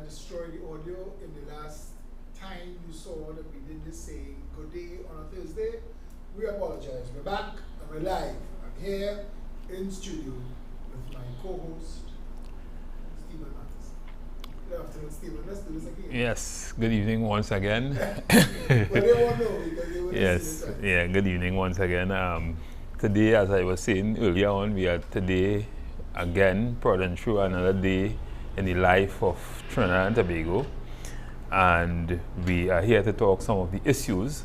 destroy the audio in the last time you saw that we did this saying good day on a Thursday. We apologize. We're back and we're live. I'm here in studio with my co-host, Stephen Matheson. Good afternoon, Stephen. Let's do this again. Yes, good evening once again. Well, they won't know because they will Yes, yeah, good evening once again. Today, as I was saying earlier on, we are today again prodding through another day in the life of Trinidad and Tobago, and we are here to talk some of the issues,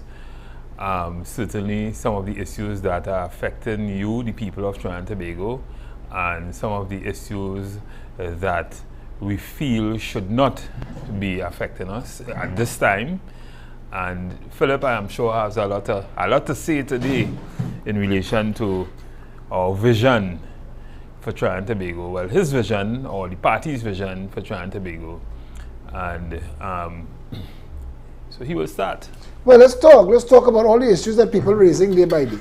certainly some of the issues that are affecting you, the people of Trinidad and Tobago, and some of the issues that we feel should not be affecting us at this time. And Phillip, I am sure, has a lot to say today in relation to our vision for Trinidad and Tobago. Well, his vision, or the party's vision for Trinidad and Tobago. And so he will start. Well, let's talk about all the issues that people are raising day by day.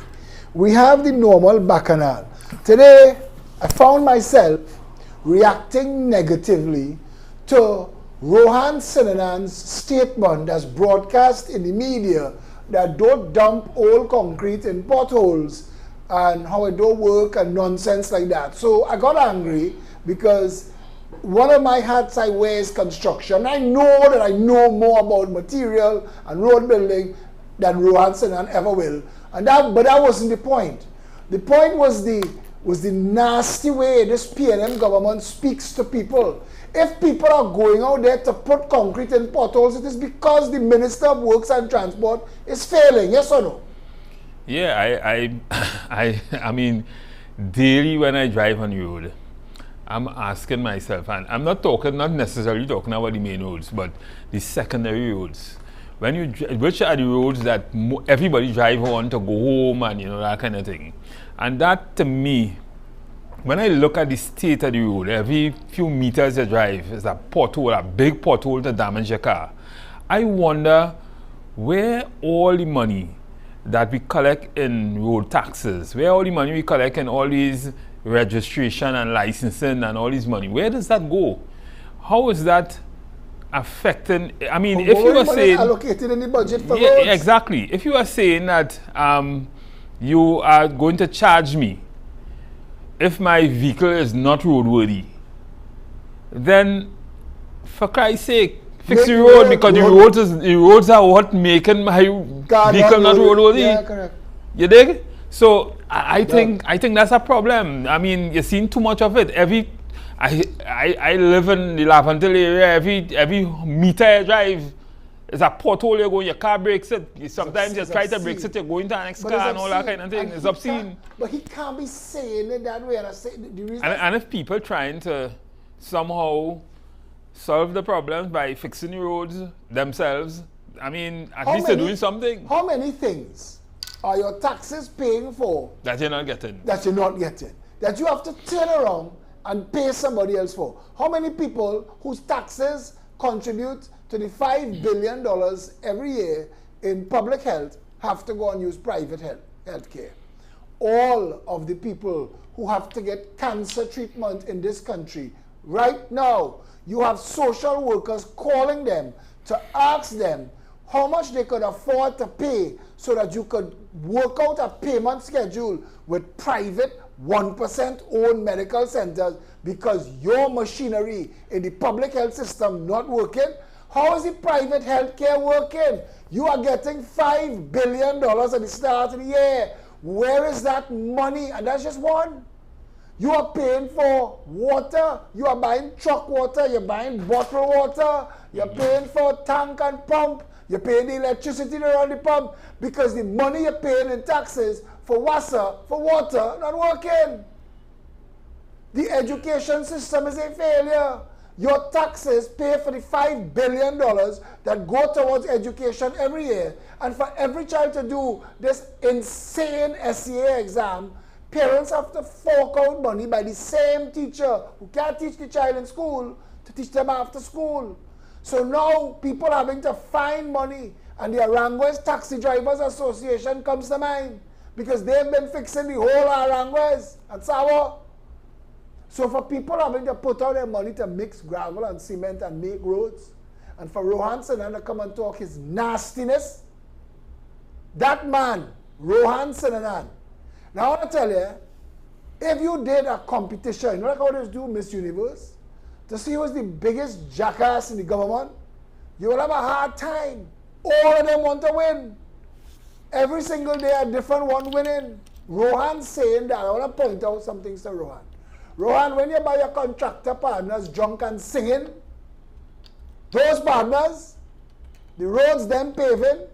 We have the normal bacchanal. Today, I found myself reacting negatively to Rohan Sinanan's statement that's broadcast in the media that don't dump old concrete in potholes and how it don't work and nonsense like that. So I got angry because one of my hats I wear is construction. I know that I know more about material and road building than Rohan Sinanan ever will. But that wasn't the point. The point was the nasty way this PNM government speaks to people. If people are going out there to put concrete in potholes, it is because the Minister of Works and Transport is failing, yes or no? Yeah, I mean, daily when I drive on the road, I'm asking myself, and I'm not necessarily talking about the main roads, but the secondary roads. Which are the roads that everybody drive on to go home and that kind of thing. And that, to me, when I look at the state of the road, every few meters you drive is a pothole, a big pothole to damage your car. I wonder where all the money that we collect in road taxes, where all the money we collect in all these registration and licensing and all this money, where does that go? How is that affecting? I mean, if you were saying allocated in the budget for roads? roads? Exactly. If you are saying that you are going to charge me if my vehicle is not roadworthy, then for Christ's sake, fix the road, because the roads are what making my vehicle not roadworthy. Yeah, correct. You dig? So I think that's a problem. I mean, you're seeing too much of it. I live in the Laventille area. Every meter I drive is a pothole. You go, your car breaks it. Sometimes you try to break it, you go into the next car and all that kind of thing. It's obscene. But he can't be saying it that way. And if people trying to somehow solve the problems by fixing the roads themselves, I mean, at least they're doing something. How many things are your taxes paying for that you're not getting? That you're not getting. That you have to turn around and pay somebody else for. How many people whose taxes contribute to the $5 billion every year in public health have to go and use private health care? All of the people who have to get cancer treatment in this country right now, you have social workers calling them to ask them how much they could afford to pay so that you could work out a payment schedule with private 1% owned medical centers because your machinery in the public health system not working. How is the private health care working? You are getting $5 billion at the start of the year. Where is that money? And that's just one. You are paying for water. You are buying truck water. You're buying bottled water. You're paying for tank and pump. You're paying the electricity around the pump because the money you're paying in taxes for water, not working. The education system is a failure. Your taxes pay for the $5 billion that go towards education every year. And for every child to do this insane SCA exam, parents have to fork out money by the same teacher who can't teach the child in school to teach them after school. So now people are having to find money, and the Aranguez Taxi Drivers Association comes to mind because they've been fixing the whole Aranguez and Sawa. So for people having to put out their money to mix gravel and cement and make roads, and for Rohan Sinan to come and talk his nastiness, that man, Rohan Sinan. Now I want to tell you, if you did a competition, you know like how they do Miss Universe, to see who's the biggest jackass in the government, you will have a hard time. All of them want to win. Every single day a different one winning. Rohan saying that, I want to point out some things to Rohan. Rohan, when you buy your contractor partners drunk and singing, those partners, the roads them paving,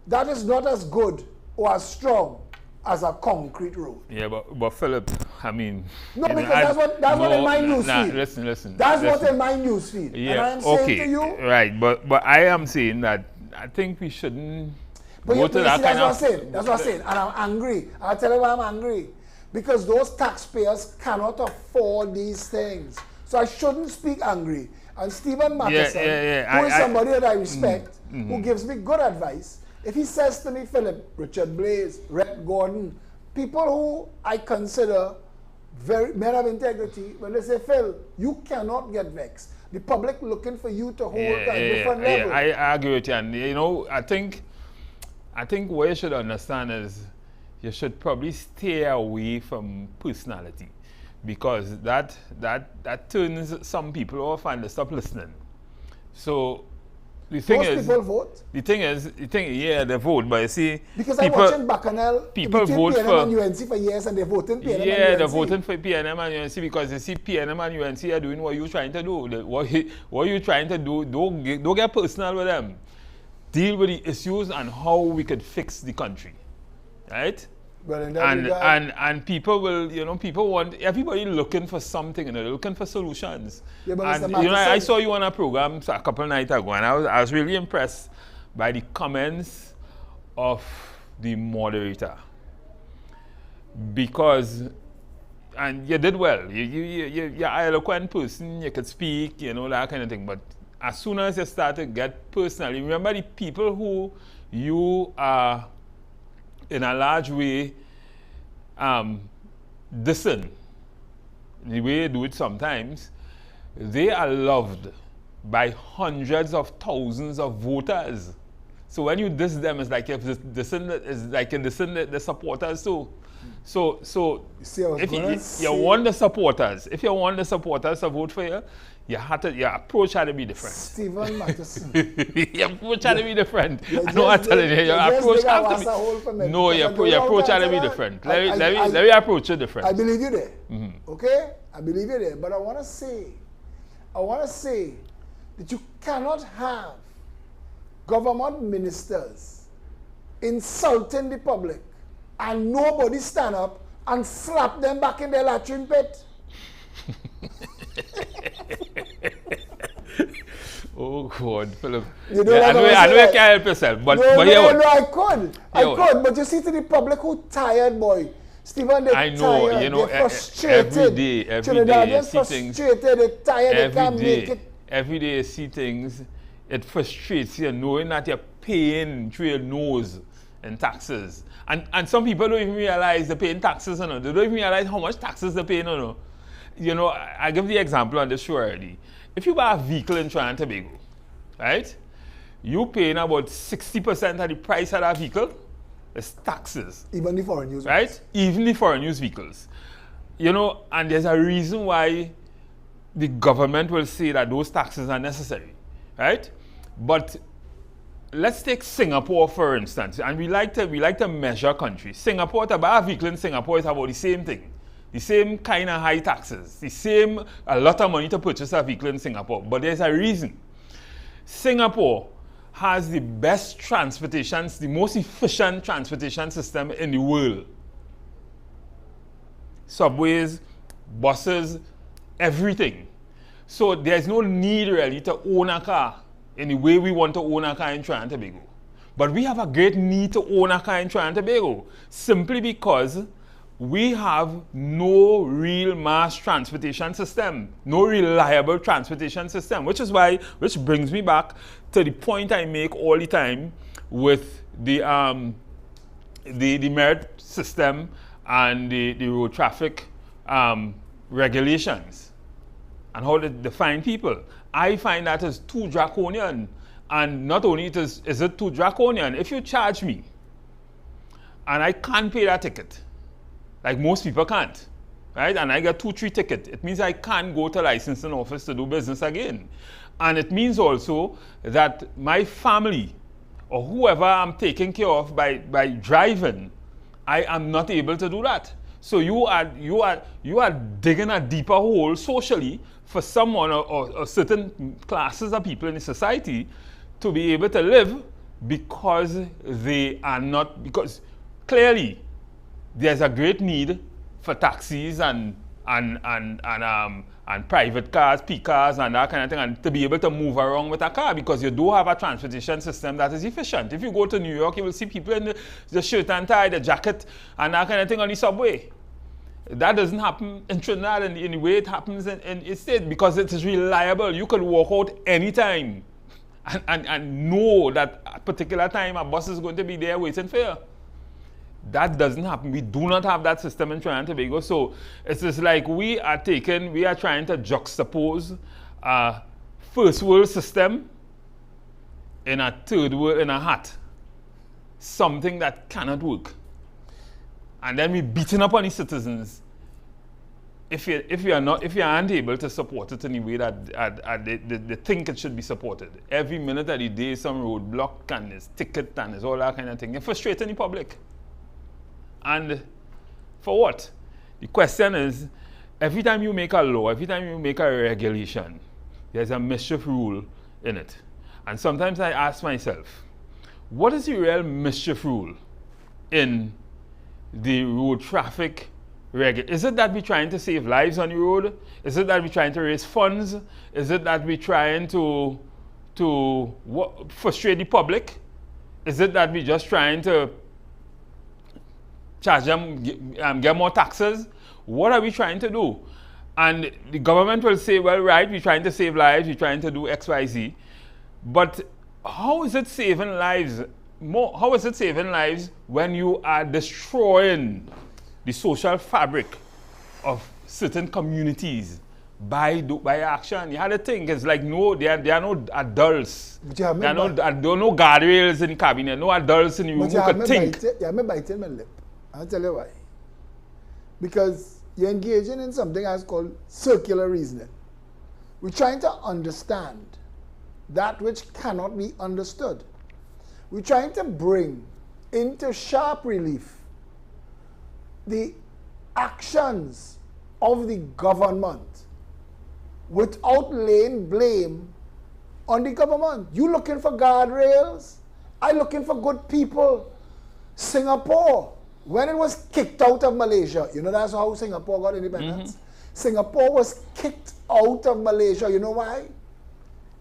that is not as good or as strong as a concrete road. Yeah, but Philip, I mean... No, because that's what in my news feed. Listen. That's what in my news feed. Yeah, and I am saying to you... Right, but I am saying that I think we shouldn't go to that kind of... That's what I'm saying. And I'm angry. I'll tell you why I'm angry. Because those taxpayers cannot afford these things. So I shouldn't speak angry. And Stephen Matheson, who is somebody that I respect, who gives me good advice, if he says to me, Philip, Richard Blaze, Rhett Gordon, people who I consider very men of integrity, when they say, Phil, you cannot get vexed. The public looking for you to hold at a different level. I agree with you. And, you know, I think what you should understand is you should probably stay away from personality, because that turns some people off and they stop listening. So the thing Most is, people vote. The thing they vote, but you see, because people, I'm watching Bacchanal, people vote PNM for and UNC for years, and they're voting PNM and UNC. Yeah, they're voting for PNM and UNC because they see PNM and UNC are doing what you're trying to do. What you're trying to do, don't get personal with them. Deal with the issues and how we could fix the country, right? Well, in that and people will, you know, people want, everybody looking for something, and they're looking for solutions. Yeah, but and you know, I saw you on a program a couple of nights ago, and I was really impressed by the comments of the moderator, because, and you did well. You're an eloquent person. You could speak, you know, that kind of thing. But as soon as you start to get personal, remember the people who you are in a large way dissing, the way you do it sometimes, they are loved by hundreds of thousands of voters. So when you diss them, it's like you're dissing the supporters too. So if you want the supporters, to vote for you, your approach had to be different. Stephen Matheson. Your approach had to be different. I know I'm telling you, your approach has to be. No, your approach had to be different. Let me approach it different. I believe you there. Okay? I believe you there. But I want to say that you cannot have government ministers insulting the public and nobody stand up and slap them back in their latrine pit. Oh God, Philip. You know I know you can't help yourself, but I could, but you see to the public who tired, boy. Stephen, they're tired, you know, they're frustrated. Every day you see things. They're tired, they can't make it. Every day you see things, it frustrates you knowing that you're paying through your nose in taxes. And some people don't even realize they're paying taxes, you know. They don't even realize how much taxes they're paying, you know. You know, I give the example on the show already. If you buy a vehicle in Trinidad and Tobago, right, you paying about 60% of the price of that vehicle is taxes. Even the foreign use right? vehicles. Even the foreign use vehicles. You know, and there's a reason why the government will say that those taxes are necessary, right? But let's take Singapore, for instance, and we like to measure countries. Singapore, to buy a vehicle in Singapore is about the same thing. The same kind of high taxes, a lot of money to purchase a vehicle in Singapore. But there's a reason. Singapore has the best transportation, the most efficient transportation system in the world. Subways, buses, everything. So there's no need really to own a car in the way we want to own a car in Trinidad and Tobago. But we have a great need to own a car in Trinidad and Tobago, simply because we have no real mass transportation system, no reliable transportation system, which brings me back to the point I make all the time with the merit system and the road traffic regulations and how they define people, I find that is too draconian. And not only is it too draconian, if you charge me and I can't pay that ticket, like most people can't, right? And I get 2-3 tickets, it means I can't go to licensing office to do business again. And it means also that my family or whoever I'm taking care of by driving, I am not able to do that. So you are digging a deeper hole socially for someone or certain classes of people in the society to be able to live because they are not, because clearly there's a great need for taxis and private cars, P-cars and that kind of thing, and to be able to move around with a car because you do have a transportation system that is efficient. If you go to New York, you will see people in the shirt and tie, the jacket and that kind of thing on the subway. That doesn't happen in Trinidad in the way it happens in the state because it is reliable. You could walk out anytime and know that at a particular time a bus is going to be there waiting for you. That doesn't happen. We do not have that system in Trinidad and Tobago. So it's just like we are trying to juxtapose a first world system in a third world in a hat. Something that cannot work. And then we're beating up on the citizens if you aren't able to support it in the way that they think it should be supported. Every minute of the day, some roadblock and there's ticket and there's all that kind of thing. You're frustrating the public. And for what? The question is, every time you make a law, every time you make a regulation, there's a mischief rule in it. And sometimes I ask myself, what is the real mischief rule in the road traffic regulation? Is it that we're trying to save lives on the road? Is it that we're trying to raise funds? Is it that we're trying to frustrate the public? Is it that we're just trying to charge them, get more taxes? What are we trying to do? And the government will say, well, right, we're trying to save lives, we're trying to do X, Y, Z. But how is it saving lives? How is it saving lives when you are destroying the social fabric of certain communities by action? You had to think, it's like there are no adults. There are no guardrails in the cabinet, no adults in the room who could think. I'm biting my lip. I'll tell you why. Because you're engaging in something that's called circular reasoning. We're trying to understand that which cannot be understood. We're trying to bring into sharp relief the actions of the government without laying blame on the government. You looking for guardrails? I looking for good people. Singapore, when it was kicked out of Malaysia, you know that's how Singapore got independence? Mm-hmm. Singapore was kicked out of Malaysia. You know why?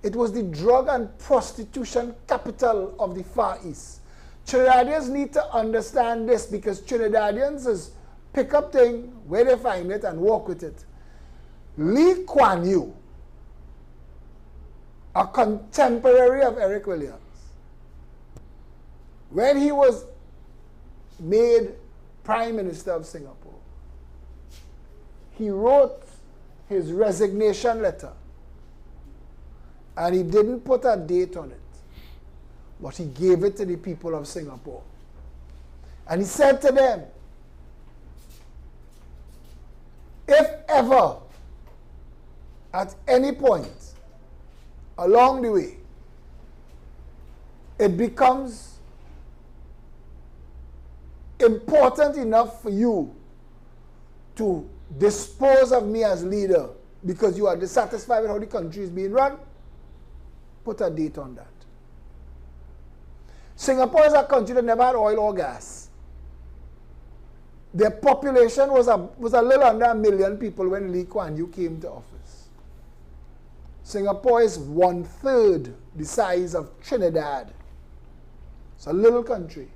It was the drug and prostitution capital of the Far East. Trinidadians need to understand this because Trinidadians is pick up thing where they find it and walk with it. Lee Kuan Yew, a contemporary of Eric Williams, when he was made Prime Minister of Singapore, he wrote his resignation letter and he didn't put a date on it, but he gave it to the people of Singapore. And he said to them, if ever, at any point along the way, it becomes important enough for you to dispose of me as leader because you are dissatisfied with how the country is being run, put a date on that. Singapore is a country that never had oil or gas. Their population was a little under 1 million people when Lee Kuan Yew came to office. Singapore is 1/3 the size of Trinidad. It's a little country.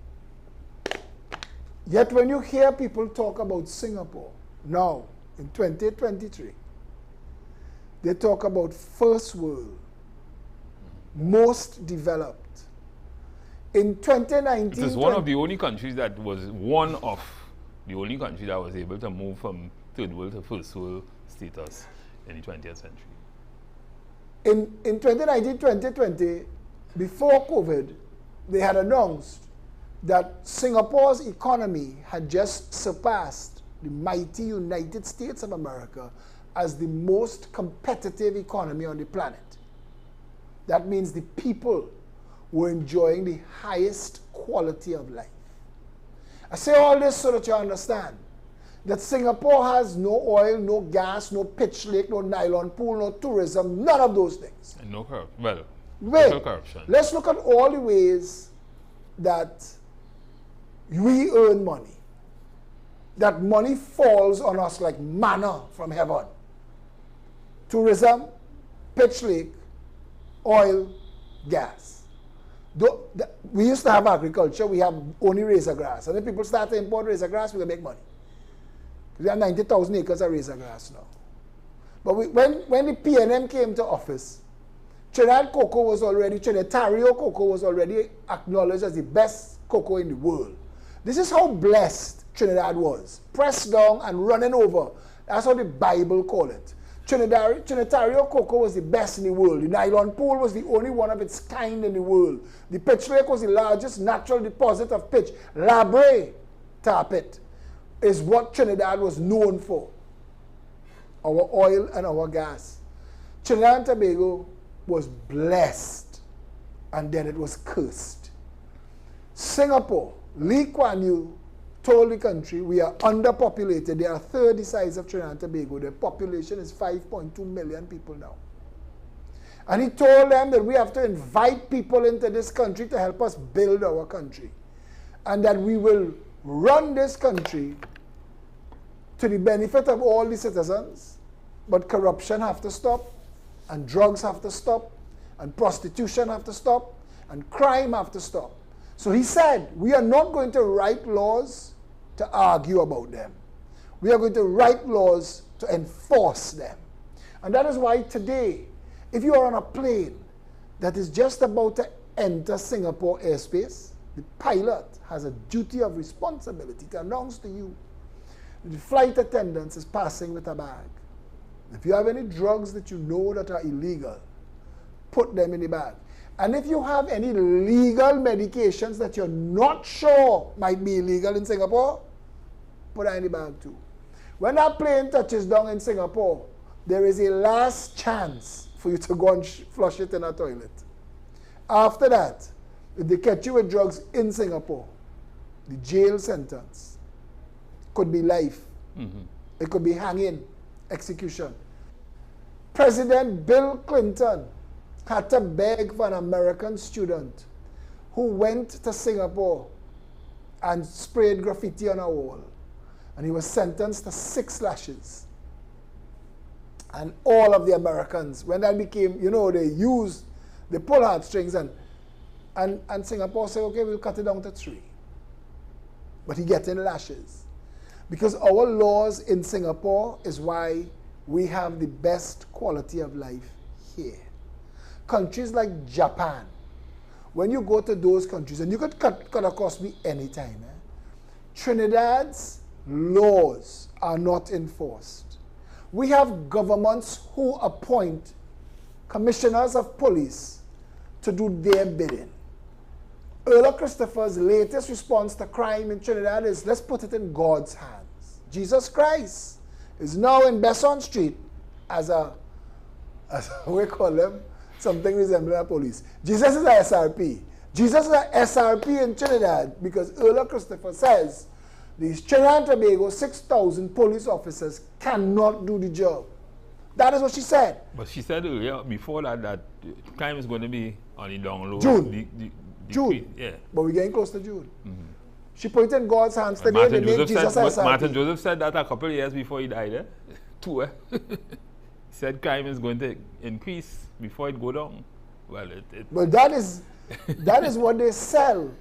Yet when you hear people talk about Singapore now, in 2023, they talk about first world, most developed. In 2019... It is one of the only countries that was able to move from third world to first world status in the 20th century. In 2019, 2020, before COVID, they had announced that Singapore's economy had just surpassed the mighty United States of America as the most competitive economy on the planet. That means the people were enjoying the highest quality of life. I say all this so that you understand that Singapore has no oil, no gas, no pitch lake, no nylon pool, no tourism, none of those things. And no corruption. Well, Wait, corruption. let's look at all the ways that we earn money. That money falls on us like manna from heaven. Tourism, pitch lake, oil, gas. We used to have agriculture, we have only razor grass. And if people start to import razor grass, we can make money. We have 90,000 acres of razor grass now. But when the PNM came to office, Trinidad Ontario cocoa was already acknowledged as the best cocoa in the world. This is how blessed Trinidad was. Pressed down and running over. That's how the Bible called it. Trinitario cocoa was the best in the world. The nylon pool was the only one of its kind in the world. The pitch lake was the largest natural deposit of pitch. Labre tar pit is what Trinidad was known for. Our oil and our gas. Trinidad and Tobago was blessed, and then it was cursed. Singapore, Lee Kuan Yew told the country, we are underpopulated. They are third the size of Trinidad and Tobago. Their population is 5.2 million people now. And he told them that we have to invite people into this country to help us build our country. And that we will run this country to the benefit of all the citizens, but corruption have to stop, and drugs have to stop, and prostitution have to stop, and crime have to stop. So he said, we are not going to write laws to argue about them. We are going to write laws to enforce them. And that is why today, if you are on a plane that is just about to enter Singapore airspace, the pilot has a duty of responsibility to announce to you that the flight attendant is passing with a bag. If you have any drugs that you know that are illegal, put them in the bag. And if you have any legal medications that you're not sure might be illegal in Singapore, put that in the bag too. When that plane touches down in Singapore, there is a last chance for you to go and flush it in a toilet. After that, if they catch you with drugs in Singapore, the jail sentence could be life. Mm-hmm. It could be hanging, execution. President Bill Clinton had to beg for an American student who went to Singapore and sprayed graffiti on a wall. And he was sentenced to 6 lashes. And all of the Americans, when that became, they pull heartstrings and Singapore said, okay, we'll cut it down to 3. But he getting lashes. Because our laws in Singapore is why we have the best quality of life here. Countries like Japan, when you go to those countries, and you could cut across me anytime, Trinidad's laws are not enforced. We have governments who appoint commissioners of police to do their bidding. Earl Christopher's latest response to crime in Trinidad is, let's put it in God's hands. Jesus Christ is now in Besson Street as we call them, something resembling a police. Jesus is a SRP. Jesus is a SRP in Trinidad because Earl Christopher says these Trinidad and Tobago 6,000 police officers cannot do the job. That is what she said. But she said earlier, before that crime is going to be on the down low. June. Yeah. But we're getting close to June. Mm-hmm. She put it in God's hands today. Martin Joseph said that a couple of years before he died. He said crime is going to increase before it go down. Well, but that is what they sell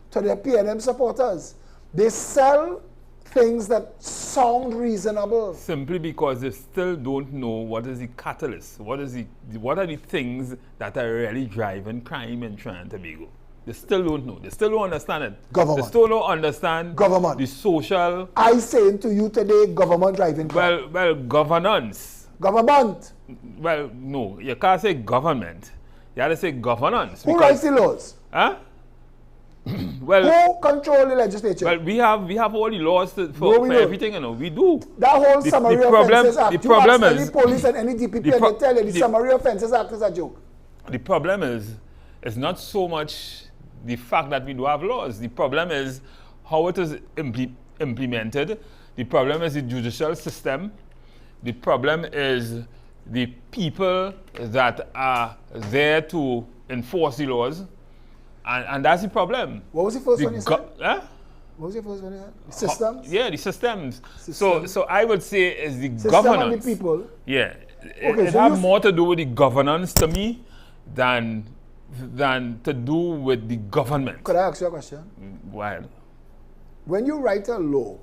to their PNM supporters. They sell things that sound reasonable. Simply because they still don't know what is the catalyst. What are the things that are really driving crime in Trinidad and Tobago? They still don't know. They still don't understand it. Government. They still don't understand Government. the social. I saying to you today, government driving car. Well, governance. Government. Well, no, you can't say government. You have to say governance. Who writes the laws? Huh? Well, who control the legislature? Well, we have all the laws for everything, you know. We do. That whole Summary Offences Act. The problem is any police and any DPP and they tell you the Summary Offences Act is a joke. The problem is, it's not so much the fact that we do have laws. The problem is how it is implemented. The problem is the judicial system. The problem is the people that are there to enforce the laws. And that's the problem. What was the first one you said? Huh? What was the first one you said? The systems? Yeah, the systems. So I would say is the system governance. And the people. Yeah. Okay, it has more to do with the governance to me than to do with the government. Could I ask you a question? Well, when you write a law,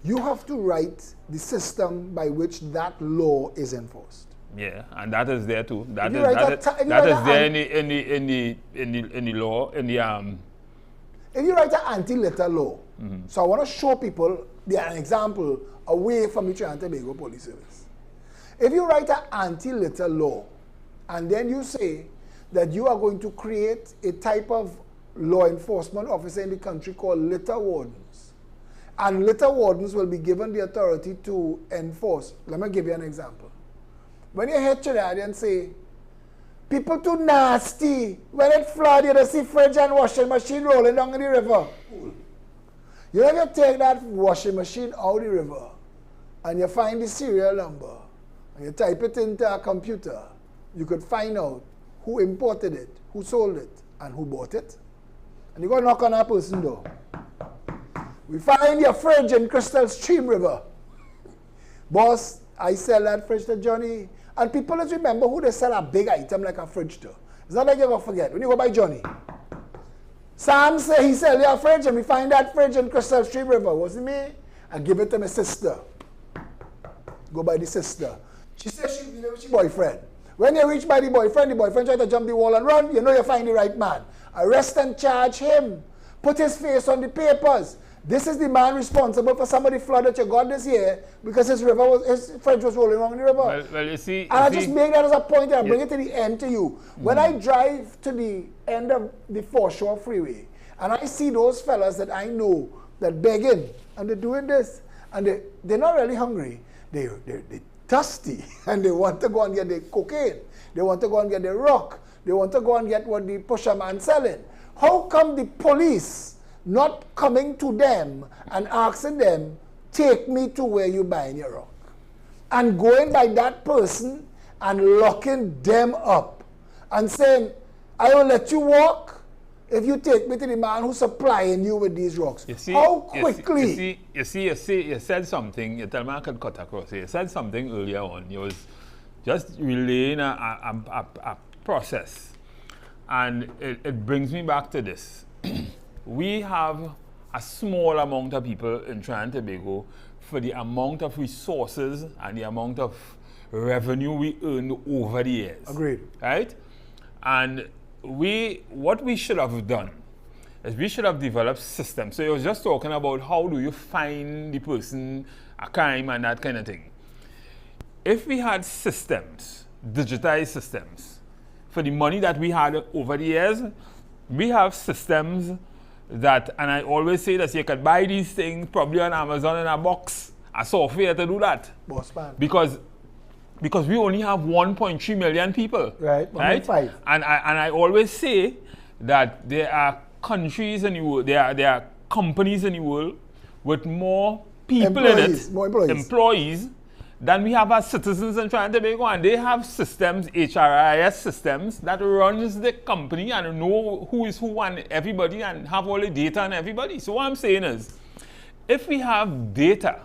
you have to write the system by which that law is enforced. Yeah, and that is there too. That is there in the law, in the If you write an anti-litter law, so I want to show people an example away from the Trinidad and Tobago Police Service. If you write an anti-litter law, and then you say that you are going to create a type of law enforcement officer in the country called litter wardens, and litter wardens will be given the authority to enforce. Let me give you an example. When you hear Trinidadians say, people too nasty, when it flood, you see fridge and washing machine rolling down in the river. You know, if you take that washing machine out of the river, and you find the serial number, and you type it into a computer, you could find out who imported it, who sold it, and who bought it. And you go knock on that person's door. We find your fridge in Crystal Stream River. Boss, I sell that fridge to Johnny. And people just remember who they sell a big item like a fridge to. It's not like you ever forget. When you go by Johnny, Sam say he sell you a fridge and we find that fridge in Crystal Stream River. Wasn't me? I give it to my sister. Go by the sister. She says she with her boyfriend. When you reach by the boyfriend try to jump the wall and run, you know you find the right man. Arrest and charge him. Put his face on the papers. This is the man responsible for some of the flood that you got this year because his fridge was rolling along the river. Well, you see... And I just make that as a point and I bring it to the end to you. When I drive to the end of the Foreshore Freeway and I see those fellas that I know that begging and they're doing this and they're not really hungry. They're thirsty and they want to go and get the cocaine. They want to go and get the rock. They want to go and get what the pusher man selling. How come the police not coming to them and asking them, take me to where you buying your rock? And going by that person and locking them up and saying, I will let you walk if you take me to the man who's supplying you with these rocks. You see, how quickly? You said something, you tell me I can cut across. You said something earlier on. You was just relaying a process. And it brings me back to this. We have a small amount of people in Trinidad and Tobago for the amount of resources and the amount of revenue we earn over the years. Agreed. Right? And what we should have done is we should have developed systems. So you was just talking about how do you find the person, a crime and that kind of thing. If we had systems, digitized systems, for the money that we had over the years, we have systems that, and I always say that you can buy these things probably on Amazon in a box, a software to do that. Boss man. Because we only have 1.3 million people. Right, 1.5. And I always say that there are countries in the world, there are companies in the world with more people in it, more employees, than we have as citizens in Trinidad and Tobago, and they have systems, HRIS systems, that runs the company and know who is who and everybody and have all the data on everybody. So what I'm saying is, if we have data,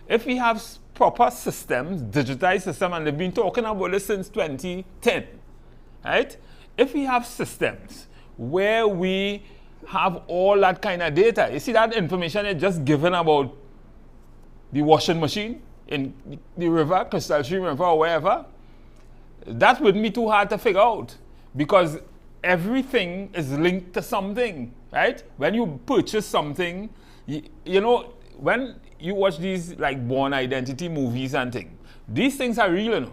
if we have proper systems, digitized system, and they've been talking about this since 2010, right? If we have systems where we have all that kind of data, you see that information is just given about the washing machine in the river, Crystal Stream River or wherever, that wouldn't be too hard to figure out because everything is linked to something, right? When you purchase something, you know, when you watch these like Born Identity movies and things, these things are real, you know.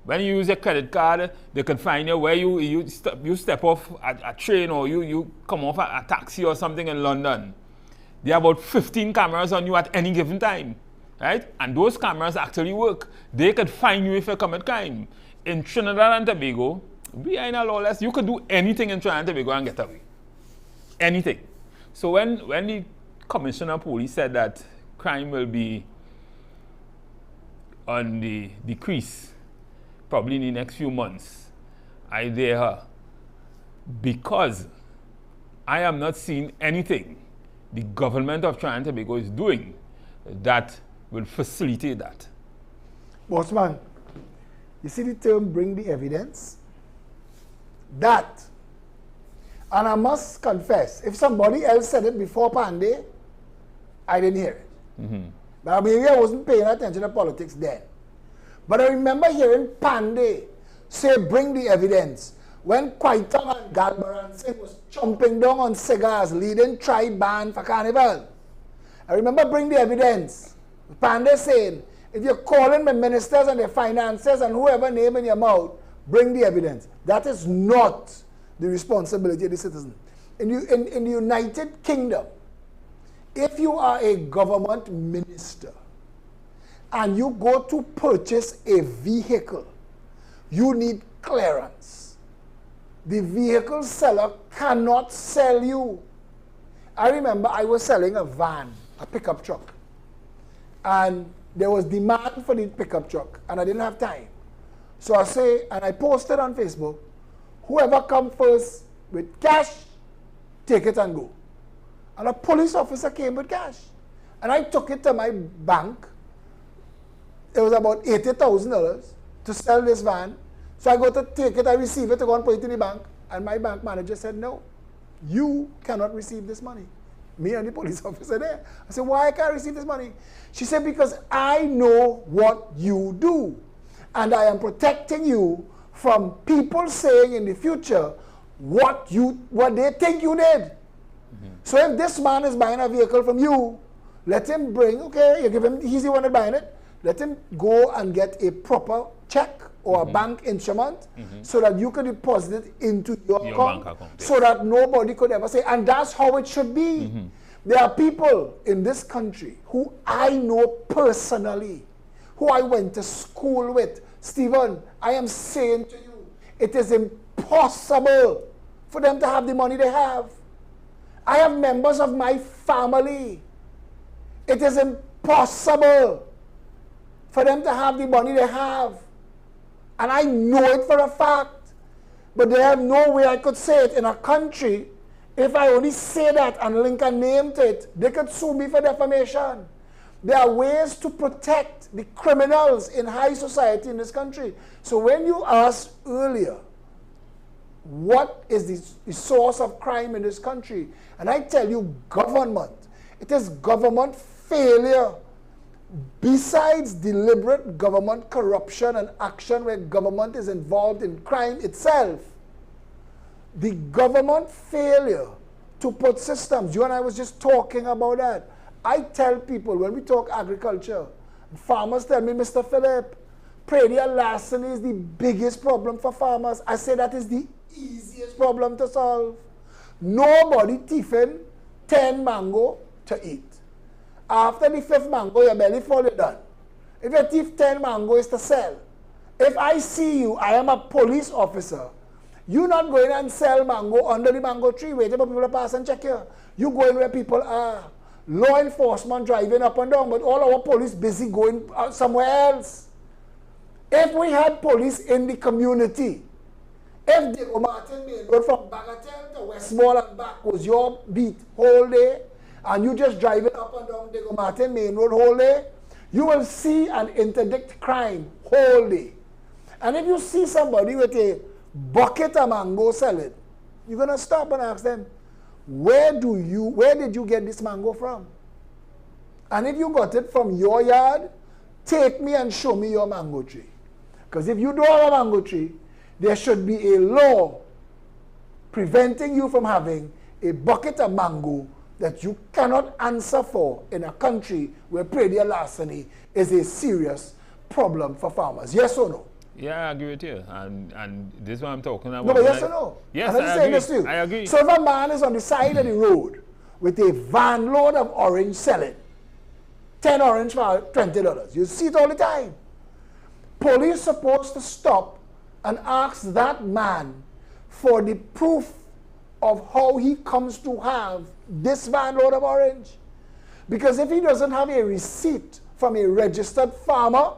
When you use a credit card, they can find you where you step off a train, or you come off a taxi or something in London. There are about 15 cameras on you at any given time, right? And those cameras actually work. They could find you if you commit crime. In Trinidad and Tobago, we are in a lawless. You could do anything in Trinidad and Tobago and get away. Anything. So when the commissioner of police said that crime will be on the decrease, probably in the next few months, I dare her, because I am not seeing anything the government of Trinidad and Tobago is doing that will facilitate that. Bossman, you see the term bring the evidence? That, and I must confess, if somebody else said it before Pandey, I didn't hear it. But maybe I wasn't paying attention to politics then. But I remember hearing Pandey say, bring the evidence. When Kwaitong and Galbaran Singh was chomping down on cigars, leading tribe band for carnival. I remember bring the evidence. Pandey saying, if you're calling the ministers and the financiers and whoever name in your mouth, bring the evidence. That is not the responsibility of the citizen. In the United Kingdom, if you are a government minister, and you go to purchase a vehicle, you need clearance. The vehicle seller cannot sell you. I remember I was selling a van, a pickup truck, and there was demand for the pickup truck, and I didn't have time. So I say, and I posted on Facebook, whoever come first with cash, take it and go. And a police officer came with cash, and I took it to my bank. It was about $80,000 to sell this van. So I go to take it, I receive it to go and put it in the bank. And my bank manager said, no, you cannot receive this money. Me and the police officer there. I said, why I can't receive this money? She said, because I know what you do. And I am protecting you from people saying in the future what they think you did. So if this man is buying a vehicle from you, let him bring, okay, you give him, he's the one that's buying it. Let him go and get a proper check or a bank instrument so that you can deposit it into your account, bank account, so that nobody could ever say, and that's how it should be. There are people in this country who I know personally, who I went to school with. Stephen, I am saying to you, it is impossible for them to have the money they have. I have members of my family. It is impossible for them to have the money they have. And I know it for a fact. But they have no way I could say it in a country. If I only say that and link a name to it, they could sue me for defamation. There are ways to protect the criminals in high society in this country. So when you asked earlier, what is the source of crime in this country? And I tell you, government. It is government failure. Besides deliberate government corruption and action where government is involved in crime itself, the government failure to put systems, you and I was just talking about that. I tell people when we talk agriculture, farmers tell me, Mr. Phillip, predial larceny is the biggest problem for farmers. I say that is the easiest problem to solve. Nobody thieving 10 mango to eat. After the 5th mango, your belly full, you're done. If you thief 10 mango, is to sell. If I see you, I am a police officer. You're not going and sell mango under the mango tree, waiting for people to pass and check you. You go in where people are. Law enforcement driving up and down, but all our police busy going somewhere else. If we had police in the community, if Diego Martin Main Road from Bagatelle to Westmore and back was your beat whole day, and you just driving up and down Diego Martin Main Road whole day, you will see and interdict crime whole day. And if you see somebody with a bucket of mango selling, you're going to stop and ask them, where did you get this mango from? And if you got it from your yard, take me and show me your mango tree. Because if you don't have a mango tree, there should be a law preventing you from having a bucket of mango that you cannot answer for in a country where predial larceny is a serious problem for farmers. Yes or no? Yeah, I agree with you. And this is what I'm talking about. No, but yes or no? Yes, I'm just saying this to you. I agree. So if a man is on the side of the road with a van load of orange selling, 10 orange for $20, you see it all the time. Police supposed to stop and ask that man for the proof of how he comes to have this van load of orange. Because if he doesn't have a receipt from a registered farmer,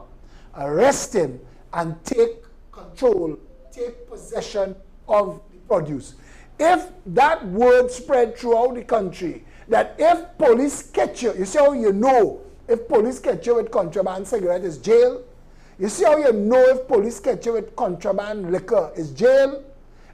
arrest him and take control, take possession of the produce. If that word spread throughout the country, that if police catch you, you see how you know if police catch you with contraband cigarette is jail? You see how you know if police catch you with contraband liquor is jail?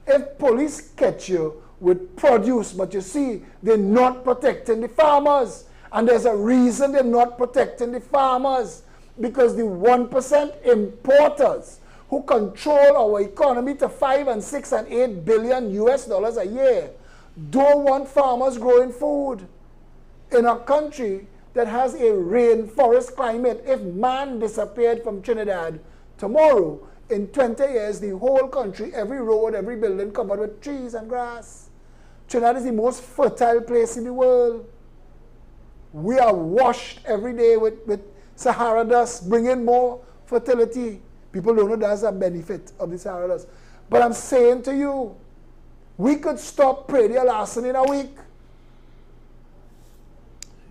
If police catch you with produce, but you see they're not protecting the farmers, and there's a reason they're not protecting the farmers, because the 1% importers who control our economy to 5 and 6 and 8 billion US dollars a year don't want farmers growing food. In a country that has a rainforest climate, if man disappeared from Trinidad tomorrow, in 20 years, the whole country, every road, every building covered with trees and grass. Trinidad is the most fertile place in the world. We are washed every day with Sahara dust, bringing more fertility. People don't know that's a benefit of the Sahara dust. But I'm saying to you, we could stop predial larceny in a week.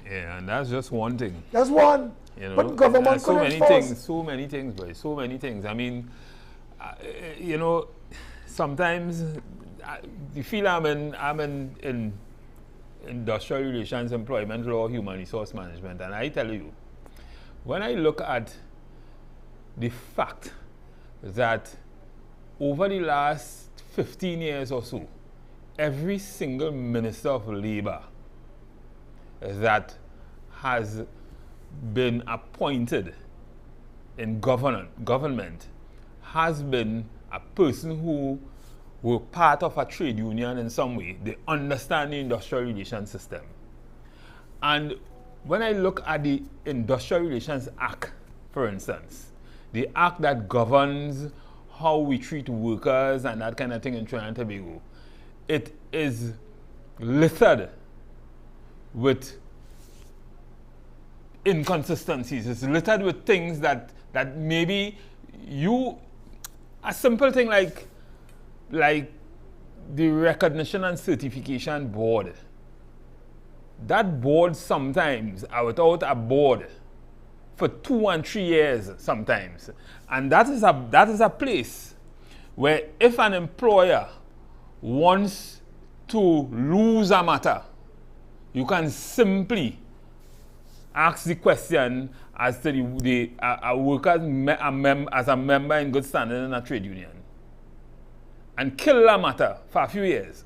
Yeah, and that's just one thing. That's one. You know, but government so could many enforce. things, so many things, boy, so many things. I mean, you know, sometimes you feel I'm in industrial relations, employment law, human resource management, and I tell you, when I look at the fact that over the last 15 years or so, every single minister of labor that has been appointed in government has been a person who were part of a trade union in some way. They understand the industrial relations system. And when I look at the Industrial Relations Act, for instance, the act that governs how we treat workers and that kind of thing in Trinidad and Tobago, it is littered with inconsistencies. It's littered with things that maybe a simple thing like the Recognition and Certification Board. That board sometimes are without a board for 2 and 3 years sometimes. And that is a place where if an employer wants to lose a matter, you can simply ask the question as to a worker as a member in good standing in a trade union and kill that matter for a few years.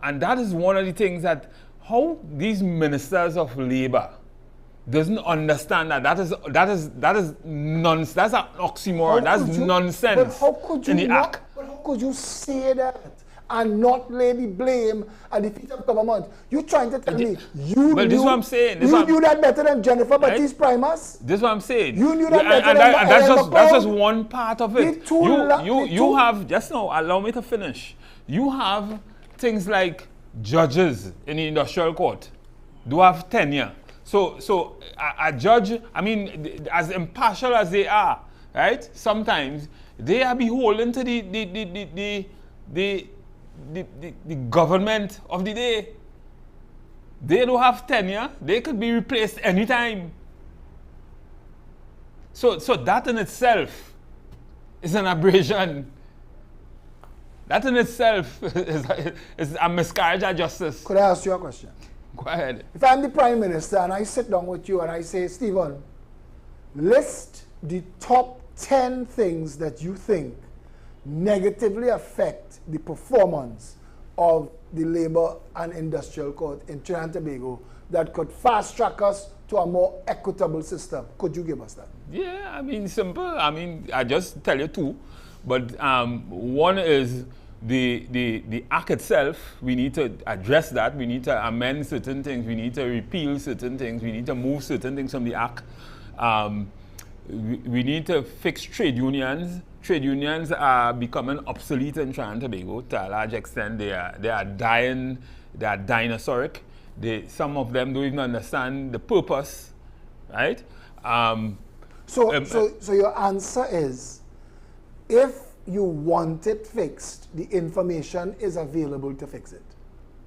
And that is one of the things that how these ministers of labor doesn't understand that is nonsense. That's an oxymoron. That's nonsense. But how could you in the act. But how could you say that and not lay the blame at the feet of government? You're trying to tell me you Well, this is what I'm saying. You knew that better than Jennifer Baptiste Primus? This is what I'm saying. You knew that better and than that's just one part of it. You have, just now, allow me to finish. You have things like judges in the industrial court do have tenure. So a judge, I mean, as impartial as they are, right? Sometimes they are beholden to the government of the day. They don't have tenure. They could be replaced anytime. So that in itself is an aberration. That in itself is a miscarriage of justice. Could I ask you a question? Go ahead. If I'm the Prime Minister and I sit down with you and I say, Stephen, list the top 10 things that you think negatively affect the performance of the Labor and Industrial Court in Trinidad and Tobago that could fast track us to a more equitable system. Could you give us that? Yeah, I mean, simple. I mean, I just tell you two. But one is the act itself, we need to address that. We need to amend certain things. We need to repeal certain things. We need to move certain things from the act. We need to fix trade unions. Trade unions are becoming obsolete in Trinidad and Tobago to a large extent. They are dying. They are dinosauric. Some of them don't even understand the purpose, right? So your answer is, if you want it fixed, the information is available to fix it.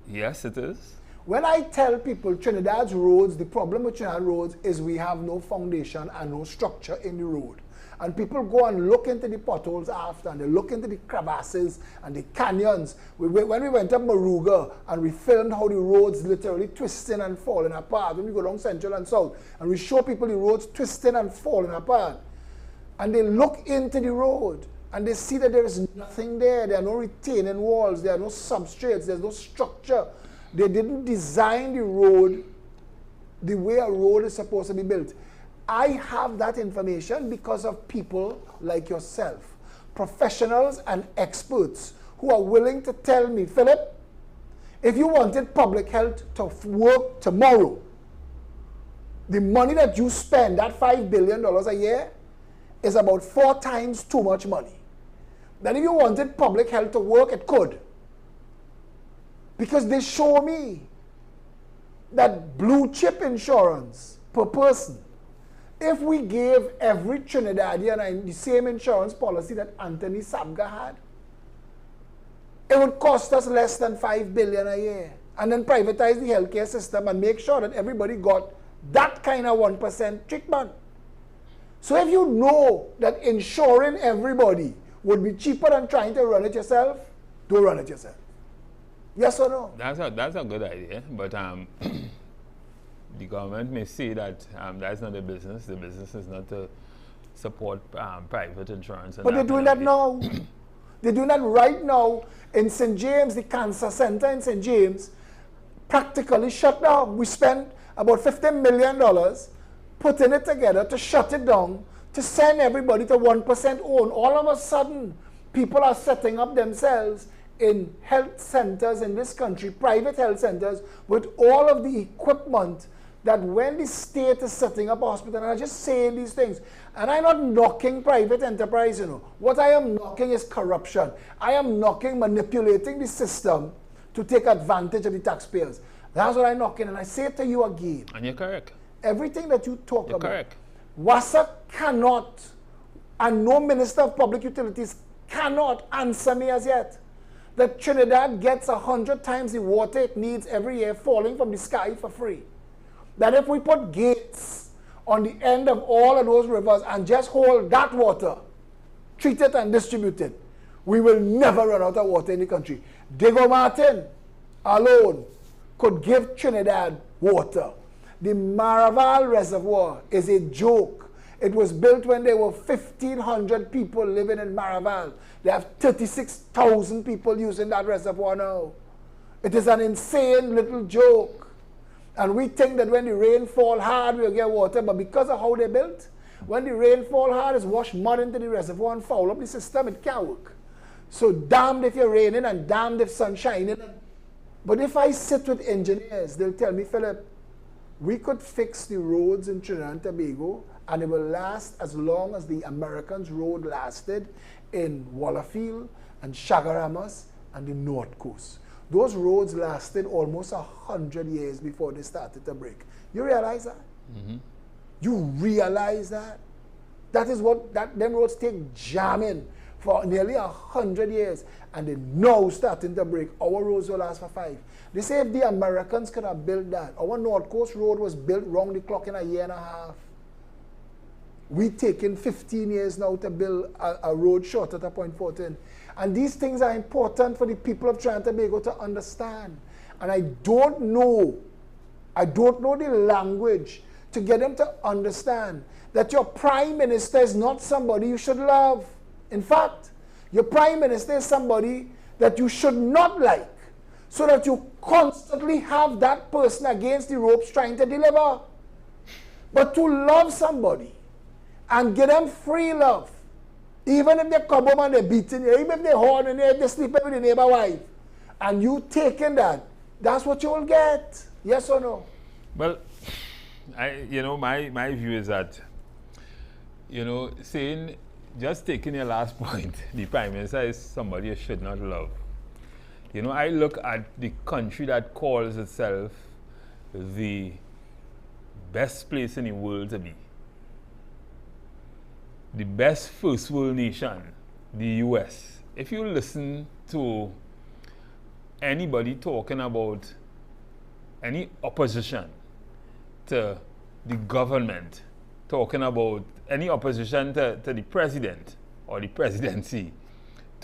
Yes, it is. When I tell people Trinidad's roads, the problem with Trinidad roads is we have no foundation and no structure in the road. And people go and look into the potholes after, and they look into the crevasses and the canyons. When we went up Maruga and we filmed how the roads literally twisting and falling apart, when we go down Central and South, and we show people the roads twisting and falling apart, and they look into the road, and they see that there is nothing there. There are no retaining walls. There are no substrates. There's no structure. They didn't design the road the way a road is supposed to be built. I have that information because of people like yourself, professionals and experts who are willing to tell me, Philip, if you wanted public health to work tomorrow, the money that you spend, that $5 billion a year, is about 4 times too much money. Then if you wanted public health to work, it could. Because they show me that blue chip insurance per person, if we gave every Trinidadian the same insurance policy that Anthony Sabga had, it would cost us less than $5 billion a year. And then privatize the healthcare system and make sure that everybody got that kind of 1% treatment. So if you know that insuring everybody would be cheaper than trying to run it yourself, don't run it yourself. Yes or no? That's a good idea, but the government may say that that's not the business. The business is not to support private insurance. But they're doing that now. They're doing that right now in St. James. The cancer center in St. James practically shut down. We spent about $50 million putting it together to shut it down, to send everybody to 1% own. All of a sudden, people are setting up themselves in health centers in this country, private health centers, with all of the equipment that when the state is setting up a hospital, and I'm just saying these things, and I'm not knocking private enterprise, you know. What I am knocking is corruption. I am knocking manipulating the system to take advantage of the taxpayers. That's what I'm knocking, and I say it to you again. And you're correct. Everything that you talk about, correct. WASA cannot, and no Minister of Public Utilities cannot answer me as yet, that Trinidad gets 100 times the water it needs every year falling from the sky for free. That if we put gates on the end of all of those rivers and just hold that water, treat it and distribute it, we will never run out of water in the country. Diego Martin alone could give Trinidad water. The Maraval Reservoir is a joke. It was built when there were 1,500 people living in Maraval. They have 36,000 people using that reservoir now. It is an insane little joke. And we think that when the rain fall hard, we'll get water. But because of how they built, when the rain fall hard, it's wash mud into the reservoir and foul up the system. It can't work. So damned if you're raining and damned if sun's shining. But if I sit with engineers, they'll tell me, Philip, we could fix the roads in Trinidad and Tobago, and it will last as long as the Americans' road lasted in Wallafield and Chagaramas and the North Coast. Those roads lasted almost 100 years before they started to break. You realize that? Mm-hmm. You realize that? That is what, them roads take jamming for nearly 100 years, and they're now starting to break. Our roads will last for 5. They say if the Americans could have built that, our North Coast Road was built round the clock in a year and a half. We've taken 15 years now to build a road short at a Point 14. And these things are important for the people of Trinidad and Tobago to understand. And I don't know the language to get them to understand that your prime minister is not somebody you should love. In fact, your prime minister is somebody that you should not like, so that you constantly have that person against the ropes trying to deliver. But to love somebody and give them free love Even if they come home and they're beating you, even if they're horn and they're sleeping with the neighbor wife, and you taking that, that's what you will get. Yes or no? Well, my view is that, saying, just taking your last point, the Prime Minister is somebody you should not love. I look at the country that calls itself the best place in the world to be. The best first world nation, the US. If you listen to anybody talking about any opposition to the government, talking about any opposition to the president or the presidency,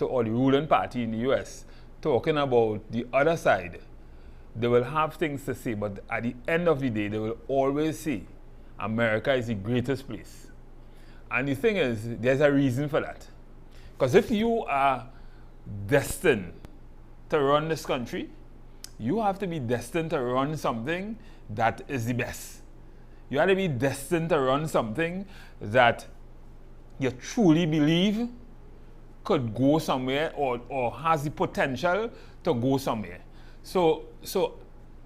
or the ruling party in the US, talking about the other side, they will have things to say, but at the end of the day, they will always say America is the greatest place. And the thing is, there's a reason for that. Because if you are destined to run this country, you have to be destined to run something that is the best. You have to be destined to run something that you truly believe could go somewhere or has the potential to go somewhere. So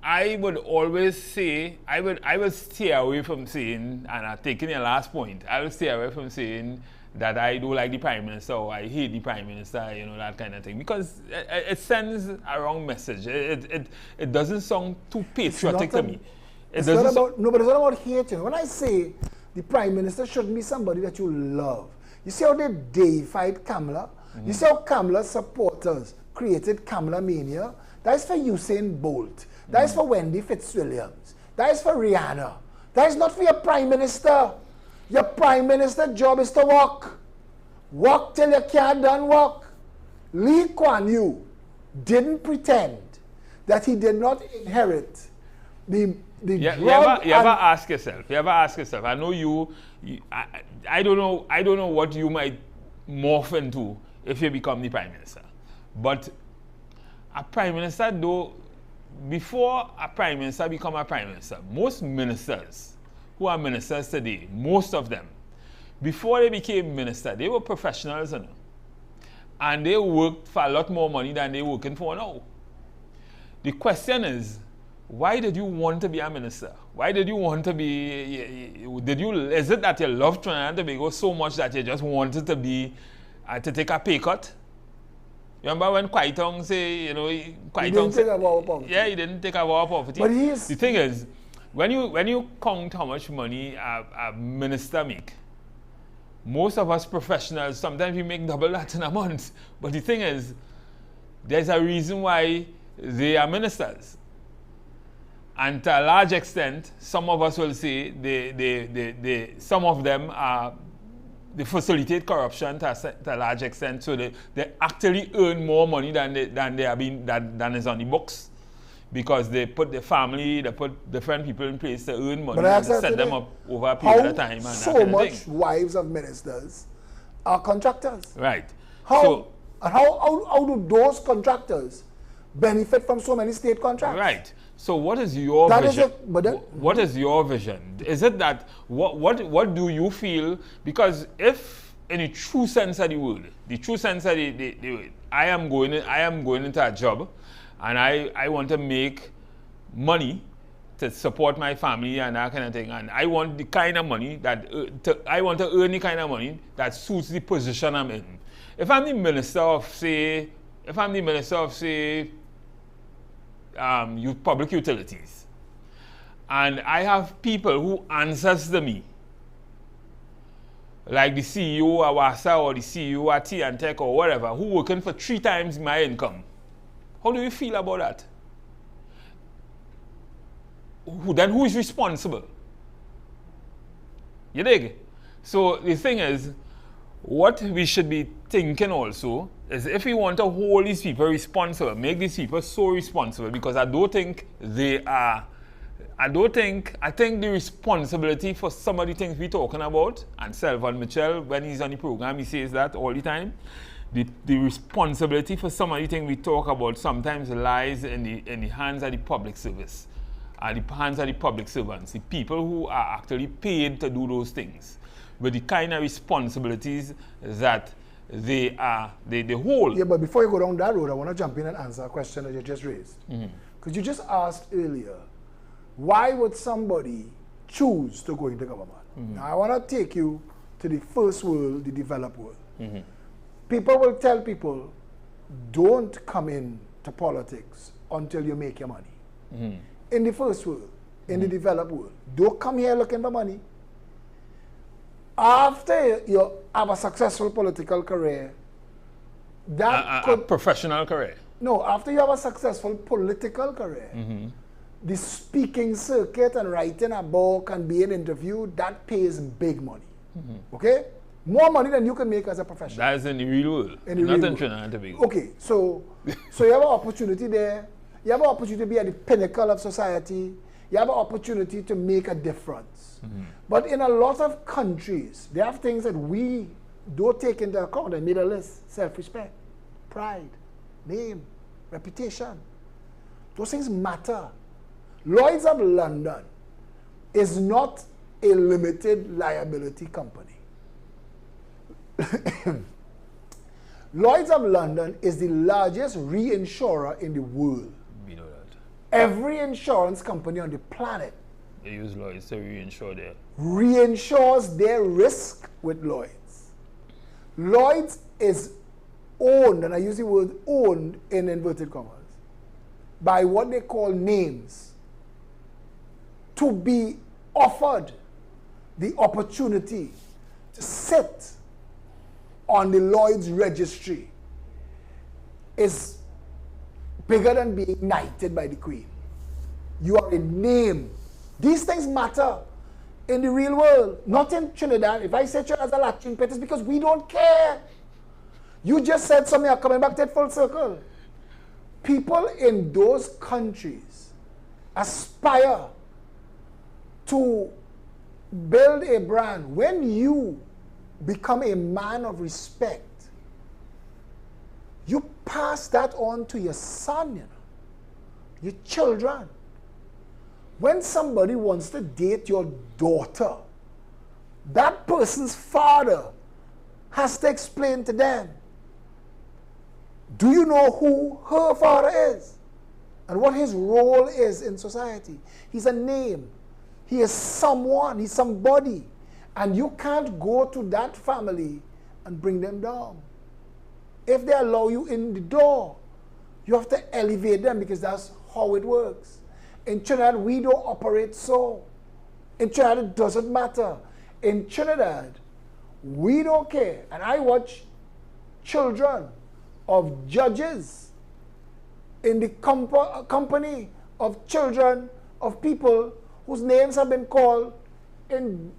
I would always say, I will stay away from saying, and I'm taking your last point, I will stay away from saying that I don't like the Prime Minister or I hate the Prime Minister, that kind of thing. Because it sends a wrong message. It doesn't sound too patriotic to me. But it's not about hating. When I say the Prime Minister shouldn't be somebody that you love. You see how they deified Kamala? Mm-hmm. You see how Kamala's supporters created Kamala Mania? That is for Usain Bolt. That is for Wendy Fitzwilliams. That is for Rihanna. That is not for your Prime Minister. Your Prime Minister job is to walk. Walk till you can't done walk. Lee Kuan Yew didn't pretend that he did not inherit the you ever ask yourself? I know I don't know what you might morph into if you become the Prime Minister. But a Prime Minister, though, before a Prime Minister become a Prime Minister, most ministers who are ministers today, most of them, before they became minister, they were professionals, and they worked for a lot more money than they're working for now. The question is, why did you want to be a minister? Why did you want to be, is it that you love Trinidad and Tobago so much that you just wanted to be, to take a pay cut? You remember when Kwaitong say, Kwaitong said, yeah, he didn't take a vow of poverty. But the thing is, when you count how much money a minister make, most of us professionals, sometimes we make double that in a month. But the thing is, there's a reason why they are ministers. And to a large extent, some of us will say some of them are, they facilitate corruption to a large extent, so they actually earn more money than is on the books, because they put the family, they put different people in place to earn money, and they set them up over a period of time. And so that kind much of thing. Wives of ministers are contractors. Right. How do those contractors benefit from so many state contracts? Right. So what is your vision? What is your vision? Is it that, what do you feel? Because if in the true sense of the word, I am going into a job and I want to make money to support my family and that kind of thing, and I want the kind of money that, I want to earn the kind of money that suits the position I'm in. If I'm the minister of, say, public utilities, and I have people who answers to me, like the CEO of WASA or the CEO at T&Tech or whatever, who working for 3 times my income, how do you feel about that? Then who is responsible? You dig? So the thing is, what we should be thinking also is, if we want to hold these people responsible, make these people so responsible, because I think the responsibility for some of the things we're talking about, and Selvon Mitchell, when he's on the program, he says that all the time, the responsibility for some of the things we talk about sometimes lies in the hands of the public service, the hands of the public servants, the people who are actually paid to do those things, with the kind of responsibilities that they hold. Yeah, but before you go down that road, I want to jump in and answer a question that you just raised. Because you just asked earlier, why would somebody choose to go into government? Now, I want to take you to the first world, the developed world. People will tell people, don't come into politics until you make your money. In the first world, in the developed world, don't come here looking for money. After you have a successful political career, that a professional career. No, after you have a successful political career, the speaking circuit and writing a book and being interviewed, that pays big money. Okay? More money than you can make as a professional. That is in the real world, not in Trinidad and Tobago. Okay, so you have an opportunity there. You have an opportunity to be at the pinnacle of society. You have an opportunity to make a difference. But in a lot of countries, they have things that we don't take into account. I made a list: self-respect, pride, name, reputation. Those things matter. Lloyd's of London is not a limited liability company. Lloyd's of London is the largest reinsurer in the world. We know that. Every insurance company on the planet They use Lloyd's to reinsure their. reinsures their risk with Lloyd's. Lloyd's is owned, and I use the word owned in inverted commas, by what they call names, to be offered the opportunity to sit on the Lloyd's registry is bigger than being knighted by the Queen. You are a name. These things matter in the real world, not in Trinidad. If I say Trinidad as a latching pit, it's because we don't care. You just said something, I'm coming back to it full circle. People in those countries aspire to build a brand. When you become a man of respect, you pass that on to your son, you know, your children. When somebody wants to date your daughter, that person's father has to explain to them, do you know who her father is and what his role is in society? He's a name. He is someone. He's somebody. And you can't go to that family and bring them down. If they allow you in the door, you have to elevate them, because that's how it works. In Trinidad, we don't operate so. In Trinidad, it doesn't matter. In Trinidad, we don't care. And I watch children of judges in the company of children of people whose names have been called in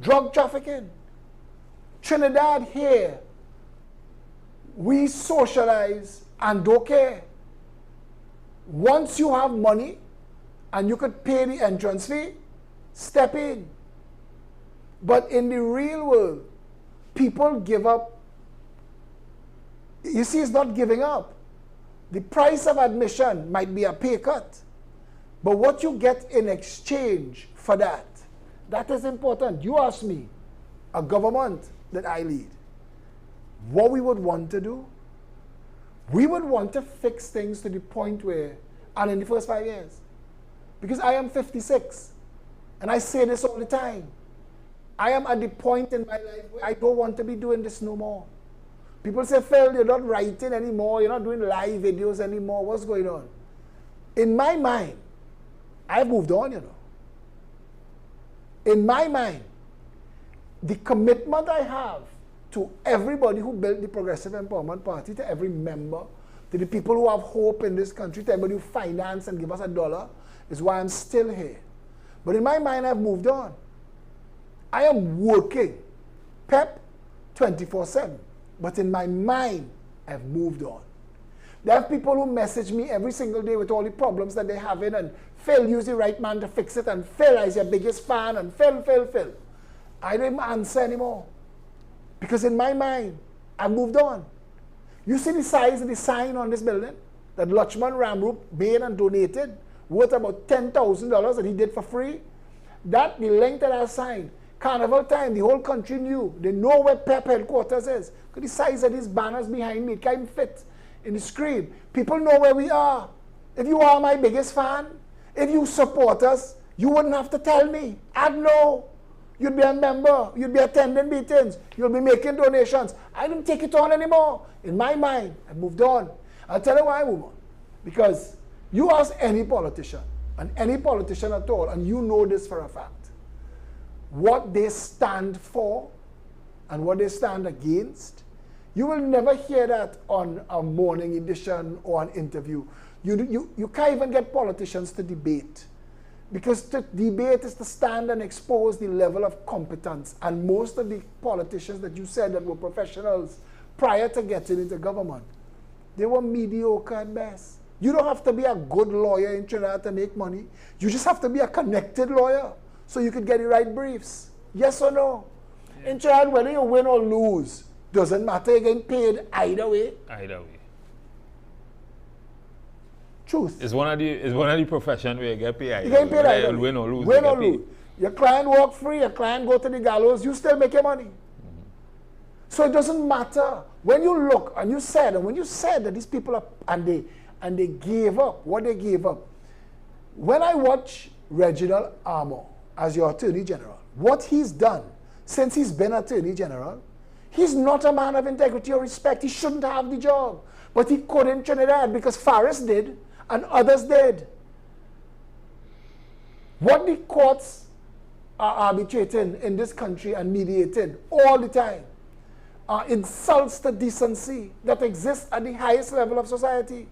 drug trafficking. Trinidad here, we socialize and don't care. Once you have money and you could pay the entrance fee, step in. But in the real world, people give up. You see, it's not giving up. The price of admission might be a pay cut. But what you get in exchange for that, that is important. You ask me, a government that I lead, what we would want to do, we would want to fix things to the point where, and in the first 5 years, because I am 56, and I say this all the time, I am at the point in my life where I don't want to be doing this no more. People say, Phil, you're not writing anymore, you're not doing live videos anymore, what's going on? In my mind, I've moved on, you know. In my mind, the commitment I have to everybody who built the Progressive Empowerment Party, to every member, to the people who have hope in this country, to everybody who finance and give us $1, is why I'm still here. But in my mind, I've moved on. I am working, pep, 24/7. But in my mind, I've moved on. There are people who message me every single day with all the problems that they're having, and Phil, use the right man to fix it, and Phil is your biggest fan, and Phil. I don't even answer anymore. Because in my mind, I've moved on. You see the size of the sign on this building that Lachman Ramrup made and donated, worth about $10,000 that he did for free? That, the length of that sign, Carnival time, the whole country knew. They know where PEP headquarters is. Look at the size of these banners behind me. It can't even fit in the screen. People know where we are. If you are my biggest fan, if you support us, you wouldn't have to tell me. I'd know. You'd be a member. You'd be attending meetings. You'll be making donations. I didn't take it on anymore. In my mind, I moved on. I'll tell you why I moved on. Because you ask any politician, and any politician at all, and you know this for a fact, what they stand for and what they stand against, you will never hear that on a morning edition or an interview. You can't even get politicians to debate. Because to debate is to stand and expose the level of competence. And most of the politicians that you said that were professionals prior to getting into government, they were mediocre at best. You don't have to be a good lawyer in Trinidad to make money. You just have to be a connected lawyer so you could get the right briefs. Yes or no? Yeah. In Trinidad, whether you win or lose, doesn't matter. You're getting paid either way. Either way. Truth. It's one of the professions where you get paid. You get paid either way. Win or lose. Win or lose. Your client walk free, your client go to the gallows, you still make your money. Mm-hmm. So it doesn't matter. When you look and you said, that these people are, and they gave up, what they gave up. When I watch Reginald Armour as your Attorney General, what he's done since he's been Attorney General, he's not a man of integrity or respect. He shouldn't have the job. But he could in Trinidad because Faris did and others did. What the courts are arbitrating in this country and mediating all the time insults the decency that exists at the highest level of society.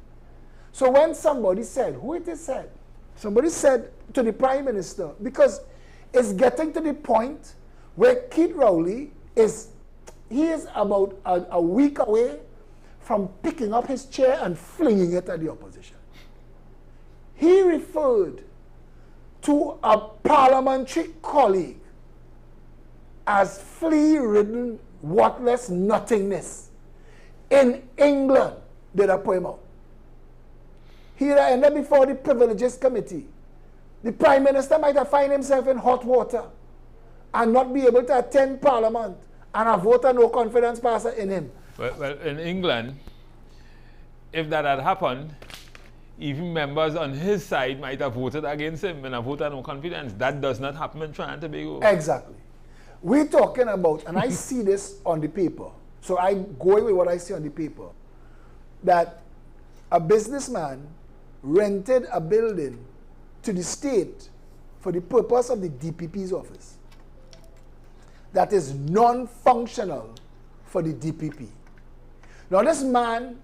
So when somebody said, who it is said? Somebody said to the Prime Minister, because it's getting to the point where Keith Rowley is about a week away from picking up his chair and flinging it at the opposition. He referred to a parliamentary colleague as flea-ridden, worthless nothingness. In England, did I put him out? He ended before the Privileges Committee. The Prime Minister might have found himself in hot water and not be able to attend Parliament and a vote of no confidence passer in him. Well, in England, if that had happened, even members on his side might have voted against him and a vote of no confidence. That does not happen in Trinidad and Tobago. Exactly. We're talking about, and I see this on the paper, so I go with what I see on the paper, that a businessman rented a building to the state for the purpose of the DPP's office that is non-functional for the DPP. Now this man